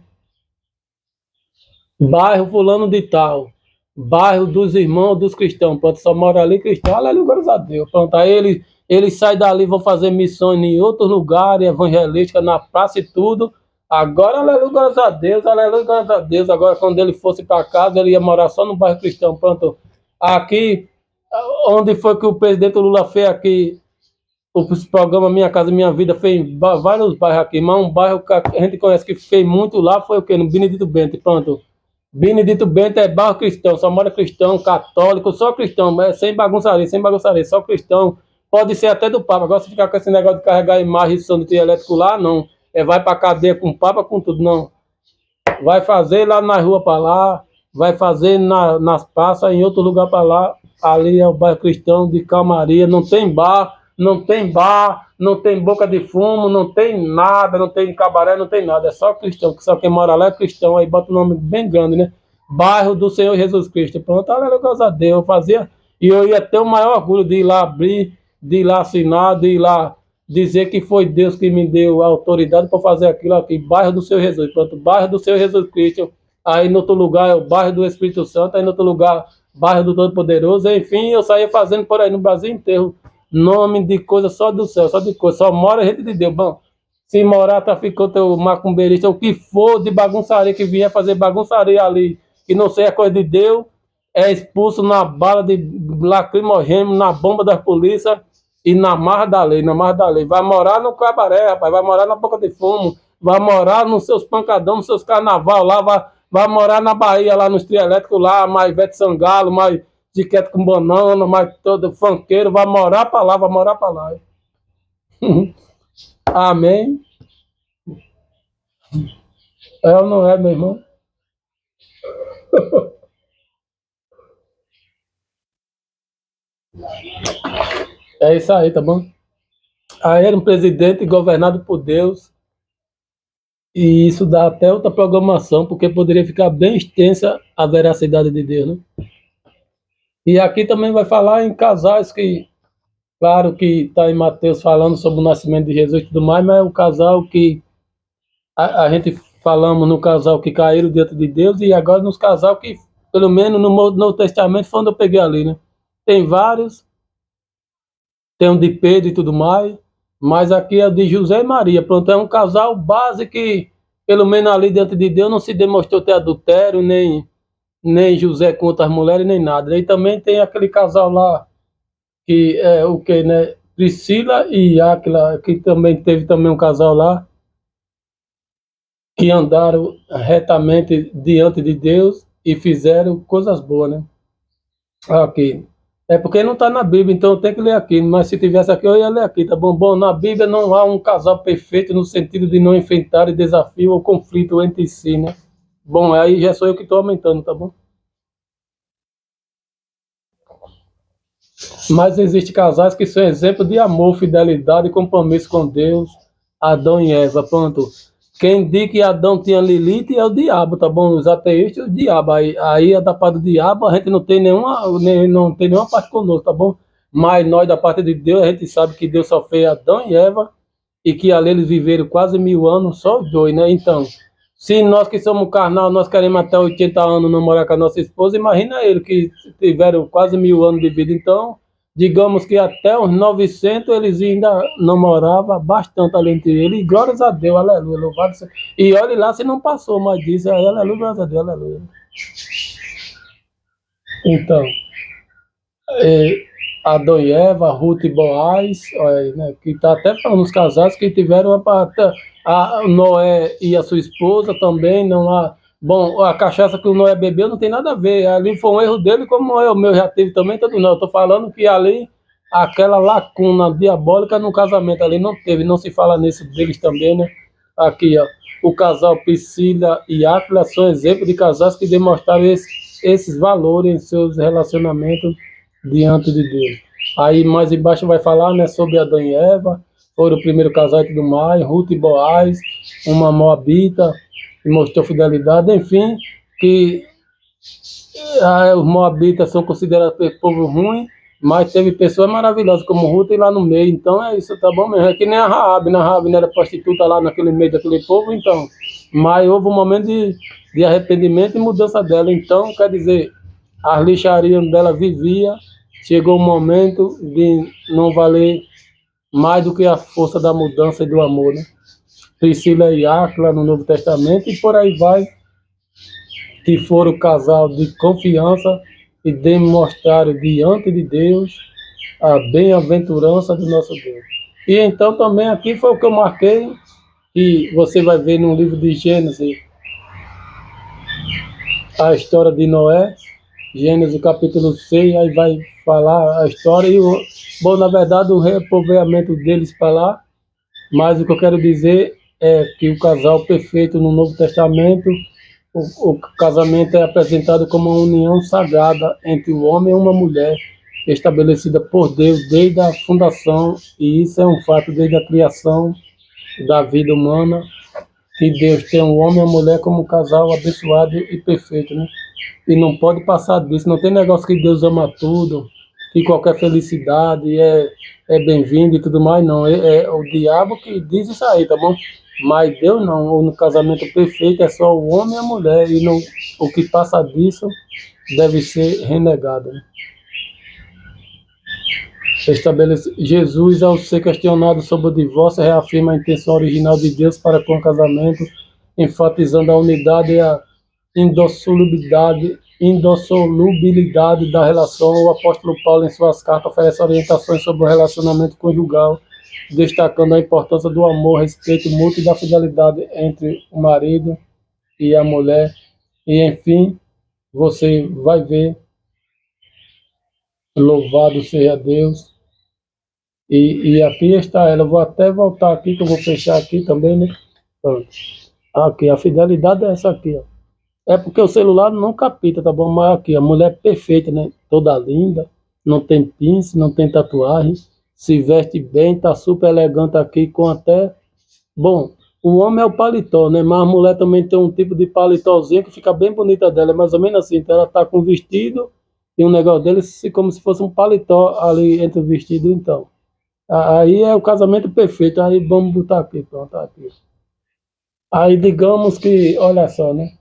Bairro fulano de tal, bairro dos irmãos dos cristãos, pronto, só mora ali cristão, aleluia, glórias a Deus. Pronto, aí ele sai dali, vão fazer missões em outros lugares, evangelísticas, na praça e tudo. Agora, aleluia, glórias a Deus, aleluia, glórias a Deus. Agora, quando ele fosse para casa, ele ia morar só no bairro cristão, pronto. Aqui, onde foi que o presidente Lula fez aqui o programa Minha Casa Minha Vida fez vários bairros aqui, mas um bairro que a gente conhece que fez muito lá foi o quê? No Benedito Bento, pronto. Benedito Bento é bairro cristão, só mora cristão, católico, só cristão, mas sem bagunçaria, só cristão. Pode ser até do Papa. Agora se ficar com esse negócio de carregar imagem de som do trio elétrico lá, não. É vai pra cadeia com o Papa, com tudo, não. Vai fazer lá na rua para lá, vai fazer nas praças, em outro lugar para lá. Ali é o bairro cristão de Calmaria, não tem bar, não tem bar, não tem boca de fumo, não tem nada, não tem cabaré, não tem nada, é só cristão, que só quem mora lá é cristão, aí bota o nome bem grande, né? Bairro do Senhor Jesus Cristo. Pronto, aleluia, graças a Deus, eu fazia, e eu ia ter o maior orgulho de ir lá abrir, de ir lá assinar, de ir lá dizer que foi Deus que me deu a autoridade para fazer aquilo aqui, bairro do Senhor Jesus, pronto, bairro do Senhor Jesus Cristo, aí no outro lugar é o bairro do Espírito Santo, aí no outro lugar, bairro do Todo-Poderoso, enfim, eu saía fazendo por aí no Brasil inteiro, nome de coisa só do céu, só de coisa, só mora gente de Deus, bom, se morar, traficante, o macumbeirista, o que for de bagunçaria, que vier fazer bagunçaria ali, que não seja coisa de Deus, é expulso na bala de lacrimogêneo, na bomba da polícia, e na marra da lei, na marra da lei. Vai morar no cabaré, rapaz, vai morar na boca de fumo, vai morar nos seus pancadão, nos seus carnaval lá, vai morar na Bahia, lá nos trio elétricos lá, mais Ivete Sangalo, mais Diquete com banana, mais todo funkeiro, vai morar pra lá, vai morar pra lá. Amém. É ou não é, meu irmão? É isso aí, tá bom? Aí era um presidente governado por Deus, e isso dá até outra programação, porque poderia ficar bem extensa a veracidade de Deus, né? E aqui também vai falar em casais que, claro que está em Mateus falando sobre o nascimento de Jesus e tudo mais, mas é o casal que a gente falamos no casal que caíram diante de Deus e agora nos casal que, pelo menos no Novo Testamento, foi onde eu peguei ali, né? Tem vários, tem um de Pedro e tudo mais, mas aqui é o de José e Maria. Pronto, é um casal base que, pelo menos ali diante de Deus, não se demonstrou ter adultério, nem José com outras mulheres, nem nada. E também tem aquele casal lá, que é o que, né? Priscila e Áquila, que também teve também um casal lá, que andaram retamente diante de Deus e fizeram coisas boas, né? Aqui. É porque não está na Bíblia, então eu tenho que ler aqui. Mas se tivesse aqui, eu ia ler aqui, tá bom? Bom, na Bíblia não há um casal perfeito no sentido de não enfrentar desafio ou conflito entre si, né? Bom, aí já sou eu que estou aumentando, tá bom? Mas existem casais que são exemplo de amor, fidelidade e compromisso com Deus. Adão e Eva, pronto. Quem diz que Adão tinha Lilith é o diabo, tá bom? Os ateístas, o diabo. Aí é da parte do diabo, a gente não tem não tem nenhuma parte conosco, tá bom? Mas nós, da parte de Deus, a gente sabe que Deus só fez Adão e Eva e que ali eles viveram quase 1000 anos, só os dois, né? Então, se nós que somos carnal, nós queremos até 80 anos namorar com a nossa esposa, imagina ele que tiveram quase 1000 anos de vida. Então, digamos que até os 900 eles ainda namoravam bastante ali entre eles. E glórias a Deus, aleluia, louvado seja. E olhe lá se não passou mais disso, aí, aleluia, glórias a Deus, aleluia. Então, é, Adão e Eva, Ruth e Boaz, olha, né, que está até falando os casais que tiveram a Noé e a sua esposa também, não há. Bom, a cachaça que o Noé bebeu não tem nada a ver, ali foi um erro dele, como é o meu já teve também, todo não. Eu estou falando que ali, aquela lacuna diabólica no casamento ali não teve, não se fala nisso deles também, né? Aqui, ó, o casal Priscila e Áquila são exemplos de casais que demonstraram esses valores em seus relacionamentos diante de Deus. Aí mais embaixo vai falar, né, sobre Adão e Eva, foram o primeiro casal e tudo mais, Ruth e Boaz, uma moabita, que mostrou fidelidade, enfim, que os moabitas são considerados povo ruim, mas teve pessoas maravilhosas como Ruth e lá no meio, então é isso, tá bom mesmo. É que nem a Raabe, né? A Raabe não era prostituta lá naquele meio daquele povo, então, mas houve um momento de arrependimento e mudança dela, então, quer dizer, as lixarias dela vivia, chegou um momento de não valer mais do que a força da mudança e do amor, né? Priscila e Áquila no Novo Testamento e por aí vai, que foram o casal de confiança e demonstraram diante de Deus a bem-aventurança do nosso Deus. E então também aqui foi o que eu marquei, que você vai ver no livro de Gênesis, a história de Noé, Gênesis capítulo 6, aí vai falar a história e bom, na verdade o repovoamento deles para lá, mas o que eu quero dizer é que o casal perfeito no Novo Testamento, o casamento é apresentado como uma união sagrada entre o homem e uma mulher, estabelecida por Deus desde a fundação, e isso é um fato desde a criação da vida humana, que Deus tem o homem e a mulher como um casal abençoado e perfeito, né? E não pode passar disso, não tem negócio que Deus ama tudo, que qualquer felicidade é bem-vinda e tudo mais, não. É o diabo que diz isso aí, tá bom? Mas Deus não, no casamento perfeito é só o homem e a mulher, e não, o que passa disso deve ser renegado, né? Jesus, ao ser questionado sobre o divórcio, reafirma a intenção original de Deus para com o casamento, enfatizando a unidade e a indossolubilidade da relação. O apóstolo Paulo, em suas cartas, oferece orientações sobre o relacionamento conjugal, destacando a importância do amor, respeito mútuo e da fidelidade entre o marido e a mulher. E, enfim, você vai ver, louvado seja Deus. E aqui está ela. Eu vou até voltar aqui, que eu vou fechar aqui também, né? Pronto. Aqui, a fidelidade é essa aqui, ó. É porque o celular não capta, tá bom? Mas aqui, a mulher é perfeita, né? Toda linda, não tem pince, não tem tatuagem, se veste bem, tá super elegante aqui, com até. Bom, o homem é o paletó, né? Mas a mulher também tem um tipo de paletózinho que fica bem bonita dela, é mais ou menos assim. Então ela tá com vestido e um negócio dele como se fosse um paletó ali entre o vestido, então. Aí é o casamento perfeito, aí vamos botar aqui, pronto, tá aqui. Aí digamos que, olha só, né?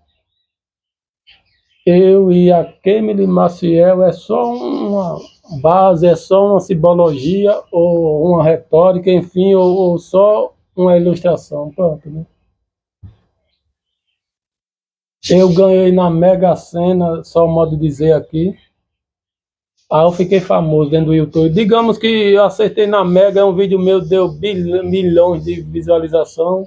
Eu e a Kemily Maciel é só uma base, é só uma simbologia ou uma retórica, enfim, ou só uma ilustração, pronto, né? Eu ganhei na Mega Sena, só o modo de dizer aqui. Aí eu fiquei famoso dentro do YouTube. Digamos que eu acertei na Mega, um vídeo meu deu milhões de visualização.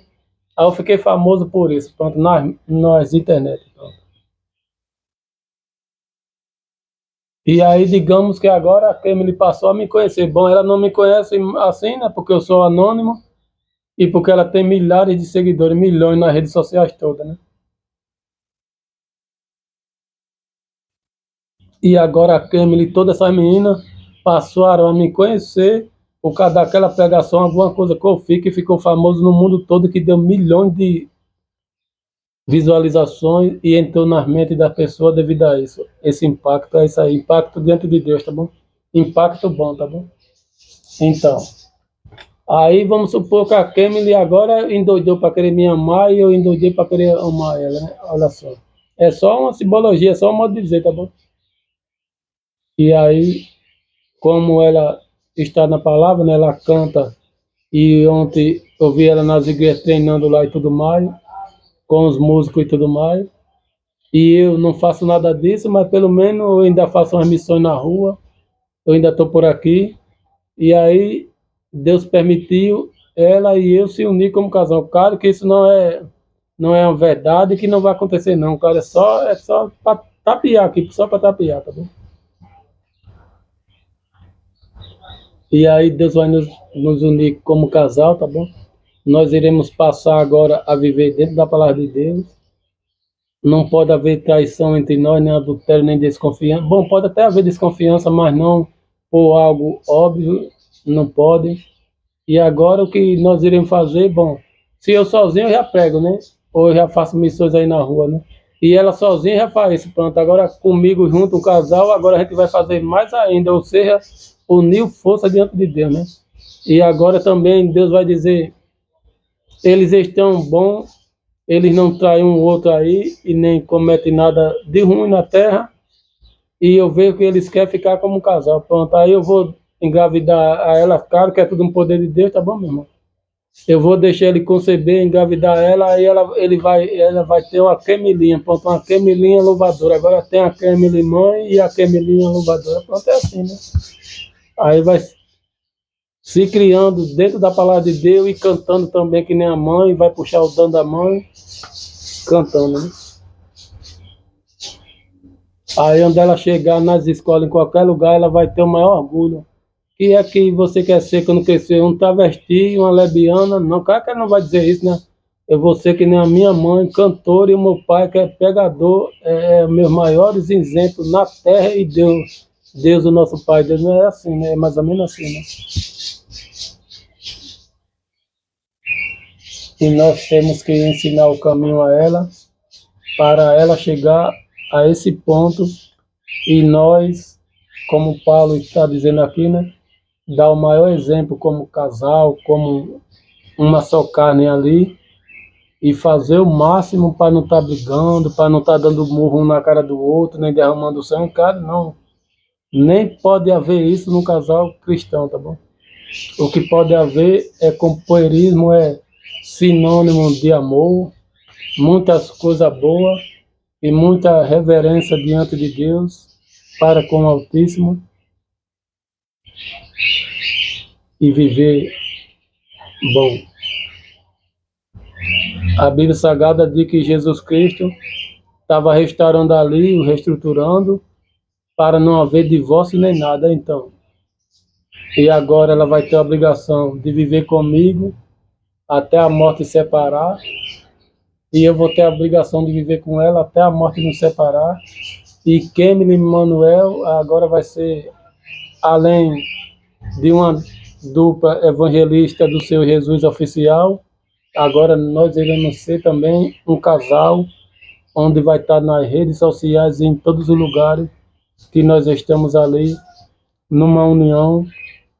Aí eu fiquei famoso por isso, pronto, nas internet. Pronto. E aí, digamos que agora a Kemily passou a me conhecer. Bom, ela não me conhece assim, né? Porque eu sou anônimo e porque ela tem milhares de seguidores, milhões nas redes sociais todas, né? E agora a Kemily e todas essas meninas passaram a me conhecer por causa daquela pegação, alguma coisa que eu fiz, que ficou famoso no mundo todo, que deu milhões de visualizações e entrou nas mentes da pessoa devido a isso. Esse impacto é isso aí, impacto diante de Deus, tá bom? Impacto bom, tá bom? Então, aí vamos supor que a Kemily agora endoidou para querer me amar e eu endoidei para querer amar ela, né? Olha só. É só uma simbologia, é só um modo de dizer, tá bom? E aí, como ela está na palavra, né? Ela canta e ontem eu vi ela nas igrejas treinando lá e tudo mais, com os músicos e tudo mais. E eu não faço nada disso, mas pelo menos eu ainda faço umas missões na rua, eu ainda estou por aqui. E aí Deus permitiu ela e eu se unir como casal. Claro que isso não é uma verdade, que não vai acontecer não, cara. É só para tapear aqui, só para tapear, tá bom? E aí Deus vai nos unir como casal, tá bom? Nós iremos passar agora a viver dentro da palavra de Deus. Não pode haver traição entre nós, nem adultério, nem desconfiança. Bom, pode até haver desconfiança, mas não por algo óbvio, não pode. E agora o que nós iremos fazer, bom, se eu sozinho eu já prego, né? Ou eu já faço missões aí na rua, né? E ela sozinha já faz isso, pronto. Agora comigo junto, o casal, agora a gente vai fazer mais ainda, ou seja, unir força diante de Deus, né? E agora também Deus vai dizer, eles estão bons, eles não traem um outro aí e nem cometem nada de ruim na terra, e eu vejo que eles querem ficar como um casal. Pronto, aí eu vou engravidar a ela, claro que é tudo um poder de Deus, tá bom, meu irmão? Eu vou deixar ele conceber, engravidar ela, aí ela vai ter uma Kemilinha, pronto, uma Kemilinha louvadora. Agora tem a Kemily mãe e a Kemilinha louvadora, pronto, é assim, né? Aí vai se criando dentro da palavra de Deus e cantando também que nem a mãe, vai puxar o dano da mãe, cantando, né? Aí onde ela chegar nas escolas, em qualquer lugar, ela vai ter o maior orgulho. Que é que você quer ser quando crescer? Um travesti, uma lebiana? Não, claro que ela não vai dizer isso, né? Eu vou ser que nem a minha mãe, cantora, e o meu pai, que é pregador, meus maiores exemplos na terra, e Deus, o nosso Pai. Deus não é assim, né? É mais ou menos assim, né? E nós temos que ensinar o caminho a ela, para ela chegar a esse ponto, e nós, como Paulo está dizendo aqui, né? Dar o maior exemplo como casal, como uma só carne ali, e fazer o máximo para não estar brigando, para não estar dando murro um na cara do outro, nem derramando sangue, cara, não. Nem pode haver isso no casal cristão, tá bom? O que pode haver é companheirismo, é sinônimo de amor, muitas coisas boas e muita reverência diante de Deus para com o Altíssimo, e viver bom. A Bíblia Sagrada diz que Jesus Cristo estava restaurando ali, reestruturando, para não haver divórcio nem nada, então. E agora ela vai ter a obrigação de viver comigo até a morte separar, e eu vou ter a obrigação de viver com ela até a morte nos separar. E Kemily Manuel agora vai ser, além de uma dupla evangelista do Senhor Jesus oficial, agora nós iremos ser também um casal, onde vai estar nas redes sociais e em todos os lugares que nós estamos ali, numa união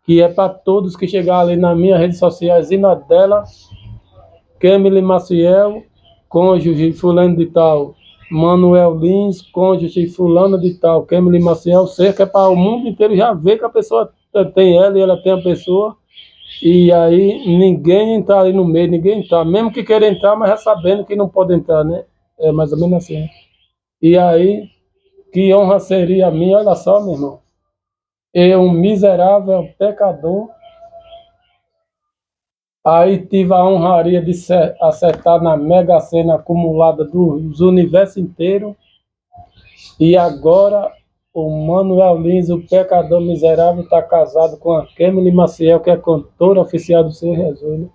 que é para todos que chegar ali nas minhas redes sociais e na dela, Kemily Maciel, cônjuge fulano de tal, Manuel Lins, cônjuge fulano de tal, Kemily Maciel, cerca para o mundo inteiro já ver que a pessoa tem ela e ela tem a pessoa, e aí ninguém entrar ali no meio, ninguém entrar, mesmo que queira entrar, mas já sabendo que não pode entrar, né? É mais ou menos assim. E aí, que honra seria a minha, olha só, meu irmão, eu, um miserável pecador, aí tive a honraria de acertar na Mega Sena acumulada dos universos inteiros, e agora o Manuel Lins, o pecador miserável, está casado com a Kemily Maciel, que é cantora oficial do Seu Jesus.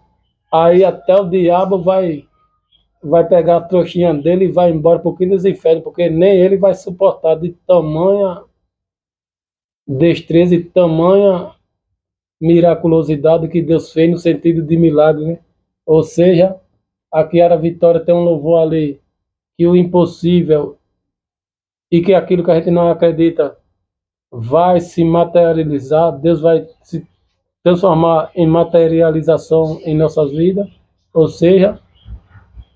Aí até o diabo vai pegar a trouxinha dele e vai embora para o quinto dos infernos, porque nem ele vai suportar de tamanha destreza e tamanha miraculosidade que Deus fez no sentido de milagre, né? Ou seja, a Kiara Vitória tem um louvor ali que o impossível e que aquilo que a gente não acredita vai se materializar, Deus vai se transformar em materialização em nossas vidas. Ou seja,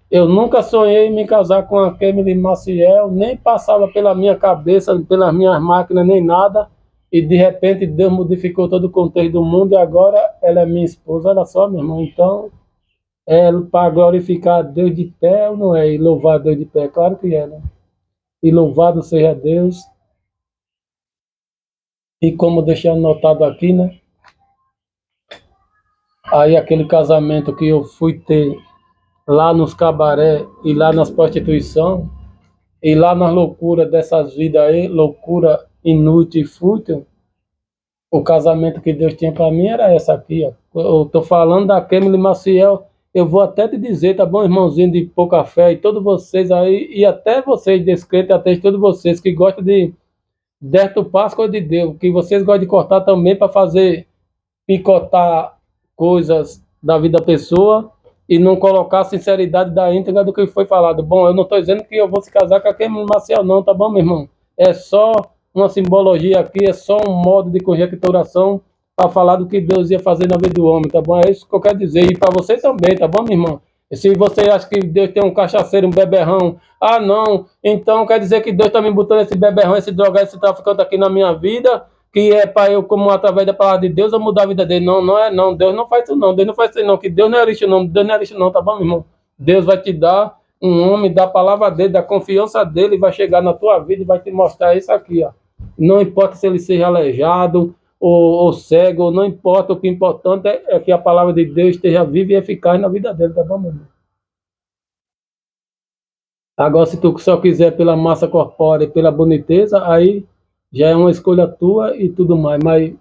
eu nunca sonhei em me casar com a Kemily Maciel, nem passava pela minha cabeça, pelas minhas máquinas, nem nada. E de repente Deus modificou todo o contexto do mundo e agora ela é minha esposa, olha só, meu irmão. Então, é para glorificar Deus de pé ou não é? E louvar Deus de pé? Claro que é, né? E louvado seja Deus. E como deixei anotado aqui, né? Aí aquele casamento que eu fui ter lá nos cabaré e lá nas prostituição e lá nas loucuras dessas vidas aí, loucura inútil e fútil, o casamento que Deus tinha para mim era essa aqui, ó. Eu tô falando da Kemily Maciel, eu vou até te dizer, tá bom, irmãozinho de pouca fé, e todos vocês aí, e até vocês descrentes, até todos vocês que gostam de deturpar as coisas de Deus, que vocês gostam de cortar também para fazer picotar coisas da vida da pessoa e não colocar a sinceridade da íntegra do que foi falado. Bom, eu não estou dizendo que eu vou se casar com a Kemily Maciel, não, tá bom, meu irmão? É só uma simbologia aqui, é só um modo de conjecturação para falar do que Deus ia fazer na vida do homem, tá bom? É isso que eu quero dizer. E para você também, tá bom, meu irmão? E se você acha que Deus tem um cachaceiro, um beberrão, ah, não, então quer dizer que Deus está me botando esse beberrão, esse drogado, esse traficante aqui na minha vida, que é para eu, como através da palavra de Deus, eu mudar a vida dele. Não, não é não. Deus não faz isso não. Deus não faz isso não. Que Deus não é lixo não. Deus não é lixo não, tá bom, meu irmão? Deus vai te dar um homem da palavra dele, da confiança dele, vai chegar na tua vida e vai te mostrar isso aqui, ó. Não importa se ele seja aleijado ou cego, não importa. O que é importante é que a palavra de Deus esteja viva e eficaz na vida dele, tá bom, meu irmão? Agora, se tu só quiser pela massa corpórea e pela boniteza, aí já é uma escolha tua e tudo mais. Mas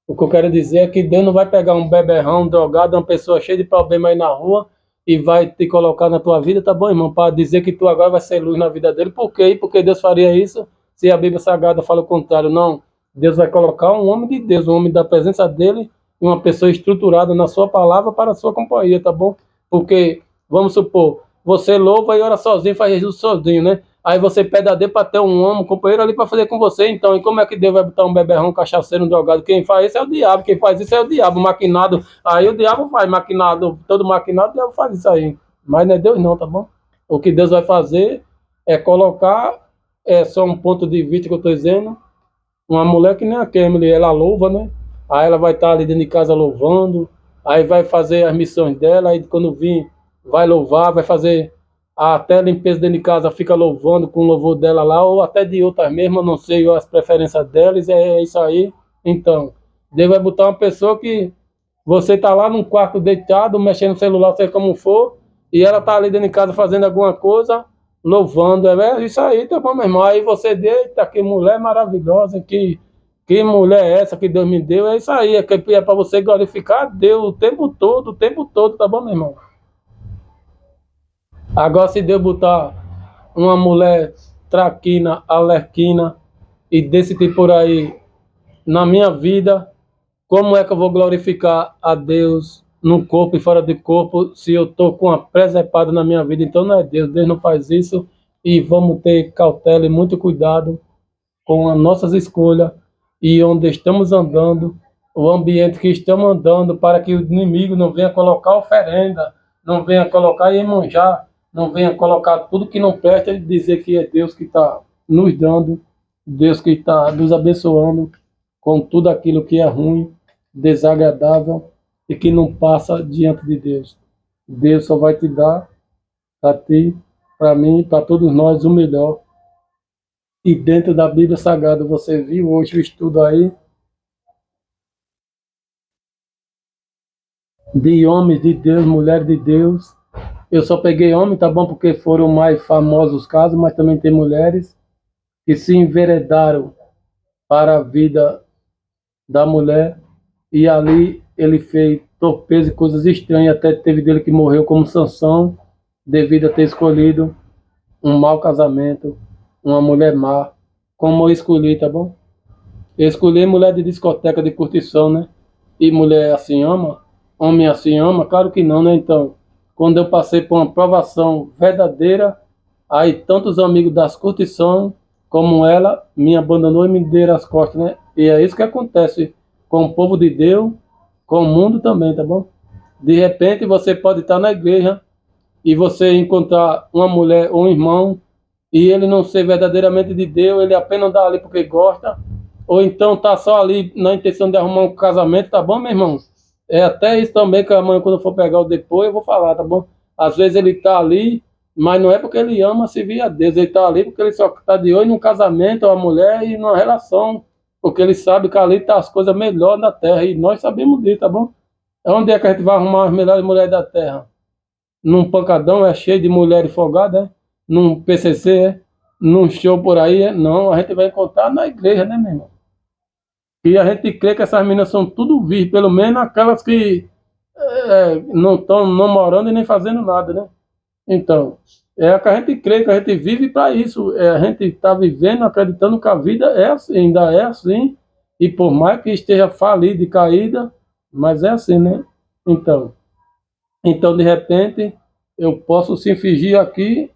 o que eu quero dizer é que Deus não vai pegar um beberrão, um drogado, uma pessoa cheia de problema aí na rua e vai te colocar na tua vida, tá bom, irmão? Para dizer que tu agora vai ser luz na vida dele. Por quê? Porque Deus faria isso se a Bíblia Sagrada fala o contrário. Não. Deus vai colocar um homem de Deus, um homem da presença dele, e uma pessoa estruturada na sua palavra para a sua companhia, tá bom? Porque, vamos supor, você louva e ora sozinho, faz Jesus sozinho, né? Aí você pede a Deus para ter um homem, um companheiro ali para fazer com você, então. E como é que Deus vai botar um beberrão, um cachaceiro, um drogado? Quem faz isso é o diabo, quem faz isso é o diabo, maquinado. Aí o diabo faz maquinado, todo maquinado, o diabo faz isso aí. Mas não é Deus não, tá bom? O que Deus vai fazer é colocar, é só um ponto de vista que eu estou dizendo, uma mulher que nem a Kemily, ela louva, né? Aí ela vai estar ali dentro de casa louvando, aí vai fazer as missões dela, aí quando vir, vai louvar, vai fazer até a limpeza dentro de casa, fica louvando com o louvor dela lá, ou até de outras mesmo, eu não sei as preferências delas, é isso aí. Então, Deus vai botar uma pessoa que você tá lá num quarto deitado, mexendo no celular, seja como for, e ela tá ali dentro de casa fazendo alguma coisa, louvando, é isso aí, tá bom, meu irmão? Aí você deita, que mulher maravilhosa, que mulher é essa que Deus me deu? É isso aí, é para você glorificar Deus o tempo todo, tá bom, meu irmão? Agora, se Deus botar uma mulher traquina, alerquina e desse tipo por aí na minha vida, como é que eu vou glorificar a Deus no corpo e fora de corpo se eu estou com uma presepada na minha vida? Então não é Deus, Deus não faz isso e vamos ter cautela e muito cuidado com as nossas escolhas e onde estamos andando, o ambiente que estamos andando, para que o inimigo não venha colocar oferenda, não venha colocar iemanjá, não venha colocar tudo que não presta e dizer que é Deus que está nos dando, Deus que está nos abençoando com tudo aquilo que é ruim, desagradável e que não passa diante de Deus. Deus só vai te dar para ti, para mim, para todos nós o melhor. E dentro da Bíblia Sagrada, você viu hoje o estudo aí de homens de Deus, mulheres de Deus. Eu só peguei homem, tá bom? Porque foram mais famosos os casos, mas também tem mulheres que se enveredaram para a vida da mulher, e ali ele fez torpeza e coisas estranhas, até teve dele que morreu como Sansão, devido a ter escolhido um mau casamento, uma mulher má, como eu escolhi, tá bom? Eu escolhi mulher de discoteca, de curtição, né? E mulher assim ama? Homem assim ama? Claro que não, né? Então, quando eu passei por uma provação verdadeira, aí tantos amigos das curtição como ela me abandonou e me deram as costas, né? E é isso que acontece com o povo de Deus, com o mundo também, tá bom? De repente você pode estar na igreja e você encontrar uma mulher ou um irmão e ele não ser verdadeiramente de Deus, ele apenas dá ali porque gosta, ou então tá só ali na intenção de arrumar um casamento, tá bom, meu irmão? É até isso também que amanhã, quando eu for pegar o depois, eu vou falar, tá bom? Às vezes ele tá ali, mas não é porque ele ama servir a Deus, ele tá ali porque ele só tá de olho num casamento, uma mulher e numa relação, porque ele sabe que ali tá as coisas melhores da terra, e nós sabemos disso, tá bom? Onde é que a gente vai arrumar as melhores mulheres da terra? Num pancadão é cheio de mulheres folgadas, é? Num PCC, é? Num show por aí, é? Não, a gente vai encontrar na igreja, né, meu irmão? E a gente crê que essas meninas são tudo virgens, pelo menos aquelas que não estão namorando e nem fazendo nada, né? Então, é que a gente crê, que a gente vive para isso. É, a gente está vivendo, acreditando que a vida é assim, ainda é assim, e por mais que esteja falida e caída, mas é assim, né? Então, então, de repente, eu posso se fingir aqui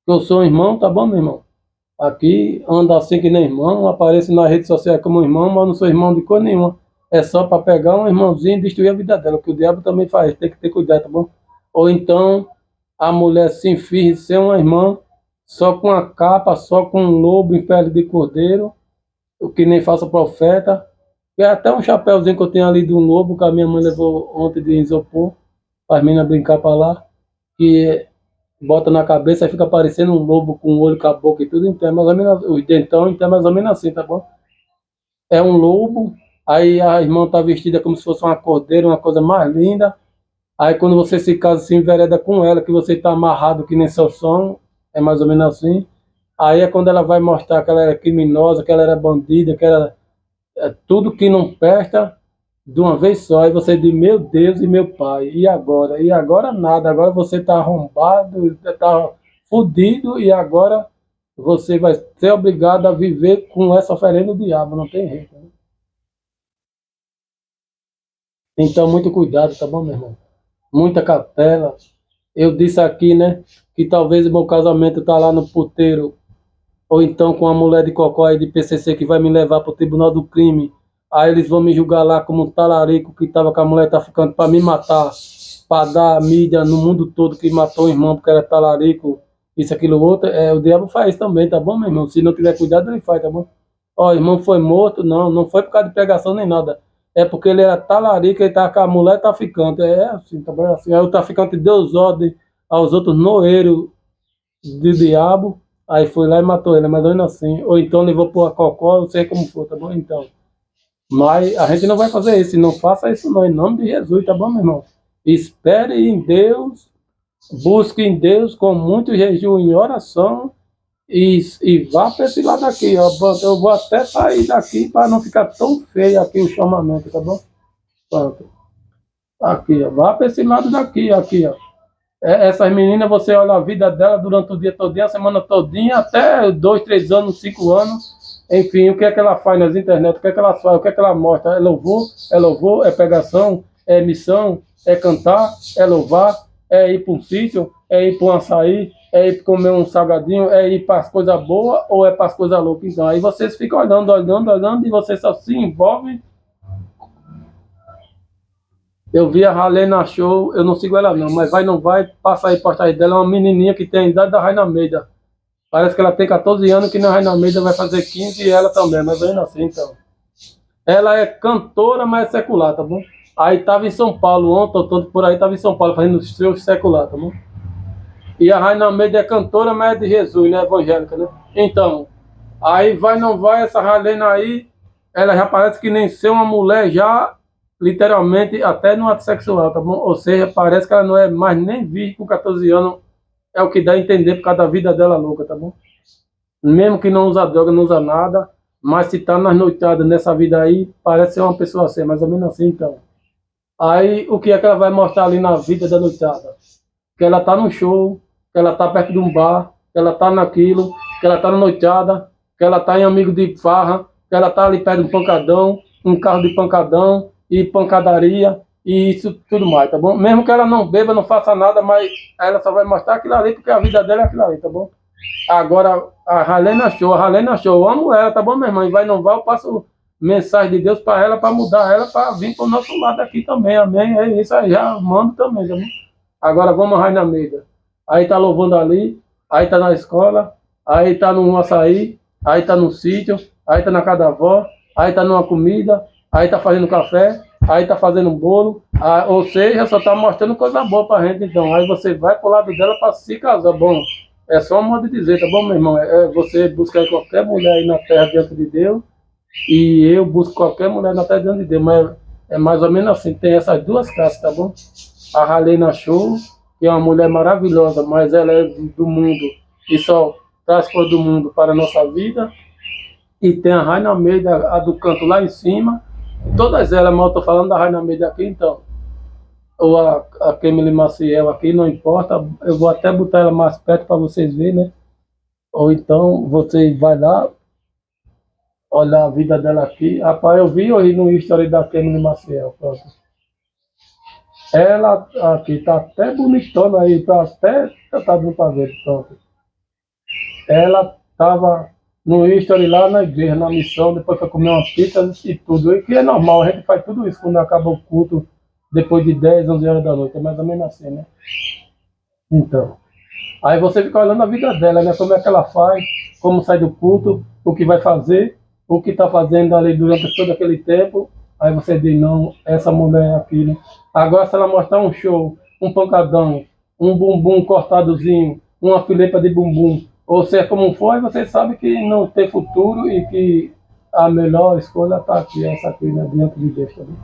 que eu sou um irmão, tá bom, meu irmão? Aqui anda assim que nem irmão, apareço na rede social como irmão, mas não sou irmão de coisa nenhuma. É só para pegar um irmãozinho e destruir a vida dela, que o diabo também faz, tem que ter cuidado, tá bom? Ou então a mulher se finge ser uma irmã, só com a capa, só com um lobo em pele de cordeiro, o que nem faça profeta. E até um chapéuzinho que eu tenho ali de um lobo, que a minha mãe levou ontem de isopor, para as meninas brincar para lá, que bota na cabeça e fica parecendo um lobo com o olho, com a boca e tudo, então é mais ou menos, os dentão, então é mais ou menos assim, tá bom? É um lobo, aí a irmã tá vestida como se fosse uma cordeira, uma coisa mais linda, aí quando você se casa, se envereda com ela, que você tá amarrado que nem seu som, é mais ou menos assim, aí é quando ela vai mostrar que ela era criminosa, que ela era bandida, que era tudo que não presta, de uma vez só, aí você diz, meu Deus e meu pai, e agora? E agora nada, agora você está arrombado, está fudido, e agora você vai ser obrigado a viver com essa oferenda do diabo, não tem jeito, né? Então, muito cuidado, tá bom, meu irmão? Muita cautela. Eu disse aqui, né, que talvez o meu casamento tá lá no puteiro, ou então com a mulher de cocó aí de PCC que vai me levar para o tribunal do crime. Aí eles vão me julgar lá como um talarico que estava com a mulher traficando para me matar, para dar mídia no mundo todo que matou o irmão porque era talarico, isso, aquilo, outro. É, o diabo faz também, tá bom, meu irmão? Se não tiver cuidado, ele faz, tá bom? Ó, o irmão foi morto, não, não foi por causa de pregação nem nada. É porque ele era talarico, ele estava com a mulher traficante. É assim, tá bom? Assim, aí o traficante deu os ordens aos outros noeiros de diabo, aí foi lá e matou ele, mas ainda assim, ou então levou para a cocó, não sei como for, tá bom? Então, mas a gente não vai fazer isso, não faça isso não, em nome de Jesus, tá bom, meu irmão? Espere em Deus, busque em Deus com muito jejum e oração, e vá para esse lado aqui, ó. Eu vou até sair daqui para não ficar tão feio aqui o chamamento, tá bom? Pronto. Aqui, ó. Vá para esse lado daqui, aqui, ó. Essas meninas, você olha a vida dela durante o dia todinho, a semana todinha, até 2, 3 anos, 5 anos. Enfim, o que é que ela faz nas internet, o que é que ela faz, o que é que ela mostra? É louvor, é pregação, é missão, é cantar, é louvar, é ir para um sítio, é ir para um açaí, é ir comer um salgadinho, é ir para as coisas boas ou é para as coisas loucas. Então, aí vocês ficam olhando, olhando, olhando e você só se envolve. Eu vi a Ralena Show, eu não sigo ela não, mas vai não vai, passa aí postagem dela, é uma menininha que tem a idade da Raina Meida. Parece que ela tem 14 anos, que na Raina Meida vai fazer 15 e ela também, mas ainda assim, então. Ela é cantora, mas é secular, tá bom? Aí tava em São Paulo ontem, ou todo por aí, tava em São Paulo fazendo os seus secular, tá bom? E a Raina Meida é cantora, mas é de Jesus, né? Evangélica, né? Então, aí vai não vai, essa Ralena aí, ela já parece que nem ser uma mulher já, literalmente, até no ato sexual, tá bom? Ou seja, parece que ela não é mais nem virgem com 14 anos, é o que dá a entender por causa da vida dela louca, tá bom? Mesmo que não usa droga, não usa nada, Mas se tá nas noitadas nessa vida aí, parece ser uma pessoa assim, mais ou menos assim, então. Aí, o que é que ela vai mostrar ali na vida da noitada? Que ela tá no show, que ela tá perto de um bar, que ela tá naquilo, que ela tá na noitada, que ela tá em amigo de farra, que ela tá ali perto de um pancadão, um carro de pancadão e pancadaria e isso tudo mais, tá bom? Mesmo que ela não beba, não faça nada, mas ela só vai mostrar aquilo ali porque a vida dela é aquilo ali, tá bom? Agora, a Ralena Show, eu amo ela, tá bom, meu irmão? E vai não vai, eu passo mensagem de Deus para ela, para mudar ela, para vir para o nosso lado aqui também, amém? É isso aí, já mando também, tá bom? Agora vamos a Raina Meida. Aí tá louvando ali, aí tá na escola, aí tá no açaí, aí tá no sítio, aí tá na casa da avó, aí tá numa comida, aí tá fazendo café, aí tá fazendo um bolo, ou seja, só tá mostrando coisa boa pra gente, então. Aí você vai pro lado dela para se casar. Bom, é só um modo de dizer, tá bom, meu irmão? Você busca qualquer mulher aí na terra diante de Deus, e eu busco qualquer mulher na terra diante de Deus, mas é mais ou menos assim, tem essas duas classes, tá bom? A Ralena Show, que é uma mulher maravilhosa, mas ela é do mundo e só traz coisa do mundo para a nossa vida. E tem a Raina Meida, a do canto lá em cima. Todas elas, mas eu estou falando da Raina Meida aqui, então. Ou a Kemily Maciel aqui, não importa. Eu vou até botar ela mais perto para vocês verem, né? Ou então você vai lá, olhar a vida dela aqui. Rapaz, eu vi hoje no history da Kemily Maciel. Pronto. Ela aqui tá até bonitona aí, tá até tá dando pra ver, pronto. Ela tava no history lá na igreja, na missão, depois foi comer uma pizza e tudo. E que é normal, a gente faz tudo isso quando acaba o culto, depois de 10, 11 horas da noite, é mais ou menos assim, né? Então, aí você fica olhando a vida dela, né? Como é que ela faz, como sai do culto, o que vai fazer, o que está fazendo ali durante todo aquele tempo. Aí você diz, não, essa mulher é aqui, né? Agora, se ela mostrar um show, um pancadão, um bumbum cortadozinho, uma filepa de bumbum, ou seja, como for, aí você sabe que não tem futuro e que a melhor escolha está aqui, essa aqui, né? Diante de Deus também.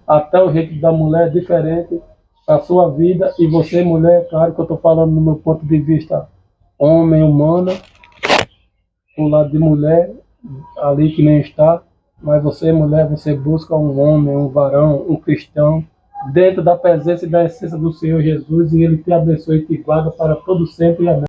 Até o jeito da mulher é diferente a sua vida, e você, mulher, claro que eu estou falando no meu ponto de vista homem, humano, o lado de mulher, ali que nem está, mas você, mulher, você busca um homem, um varão, um cristão, dentro da presença e da essência do Senhor Jesus, e Ele te abençoe e te guarda para todo sempre. Amém.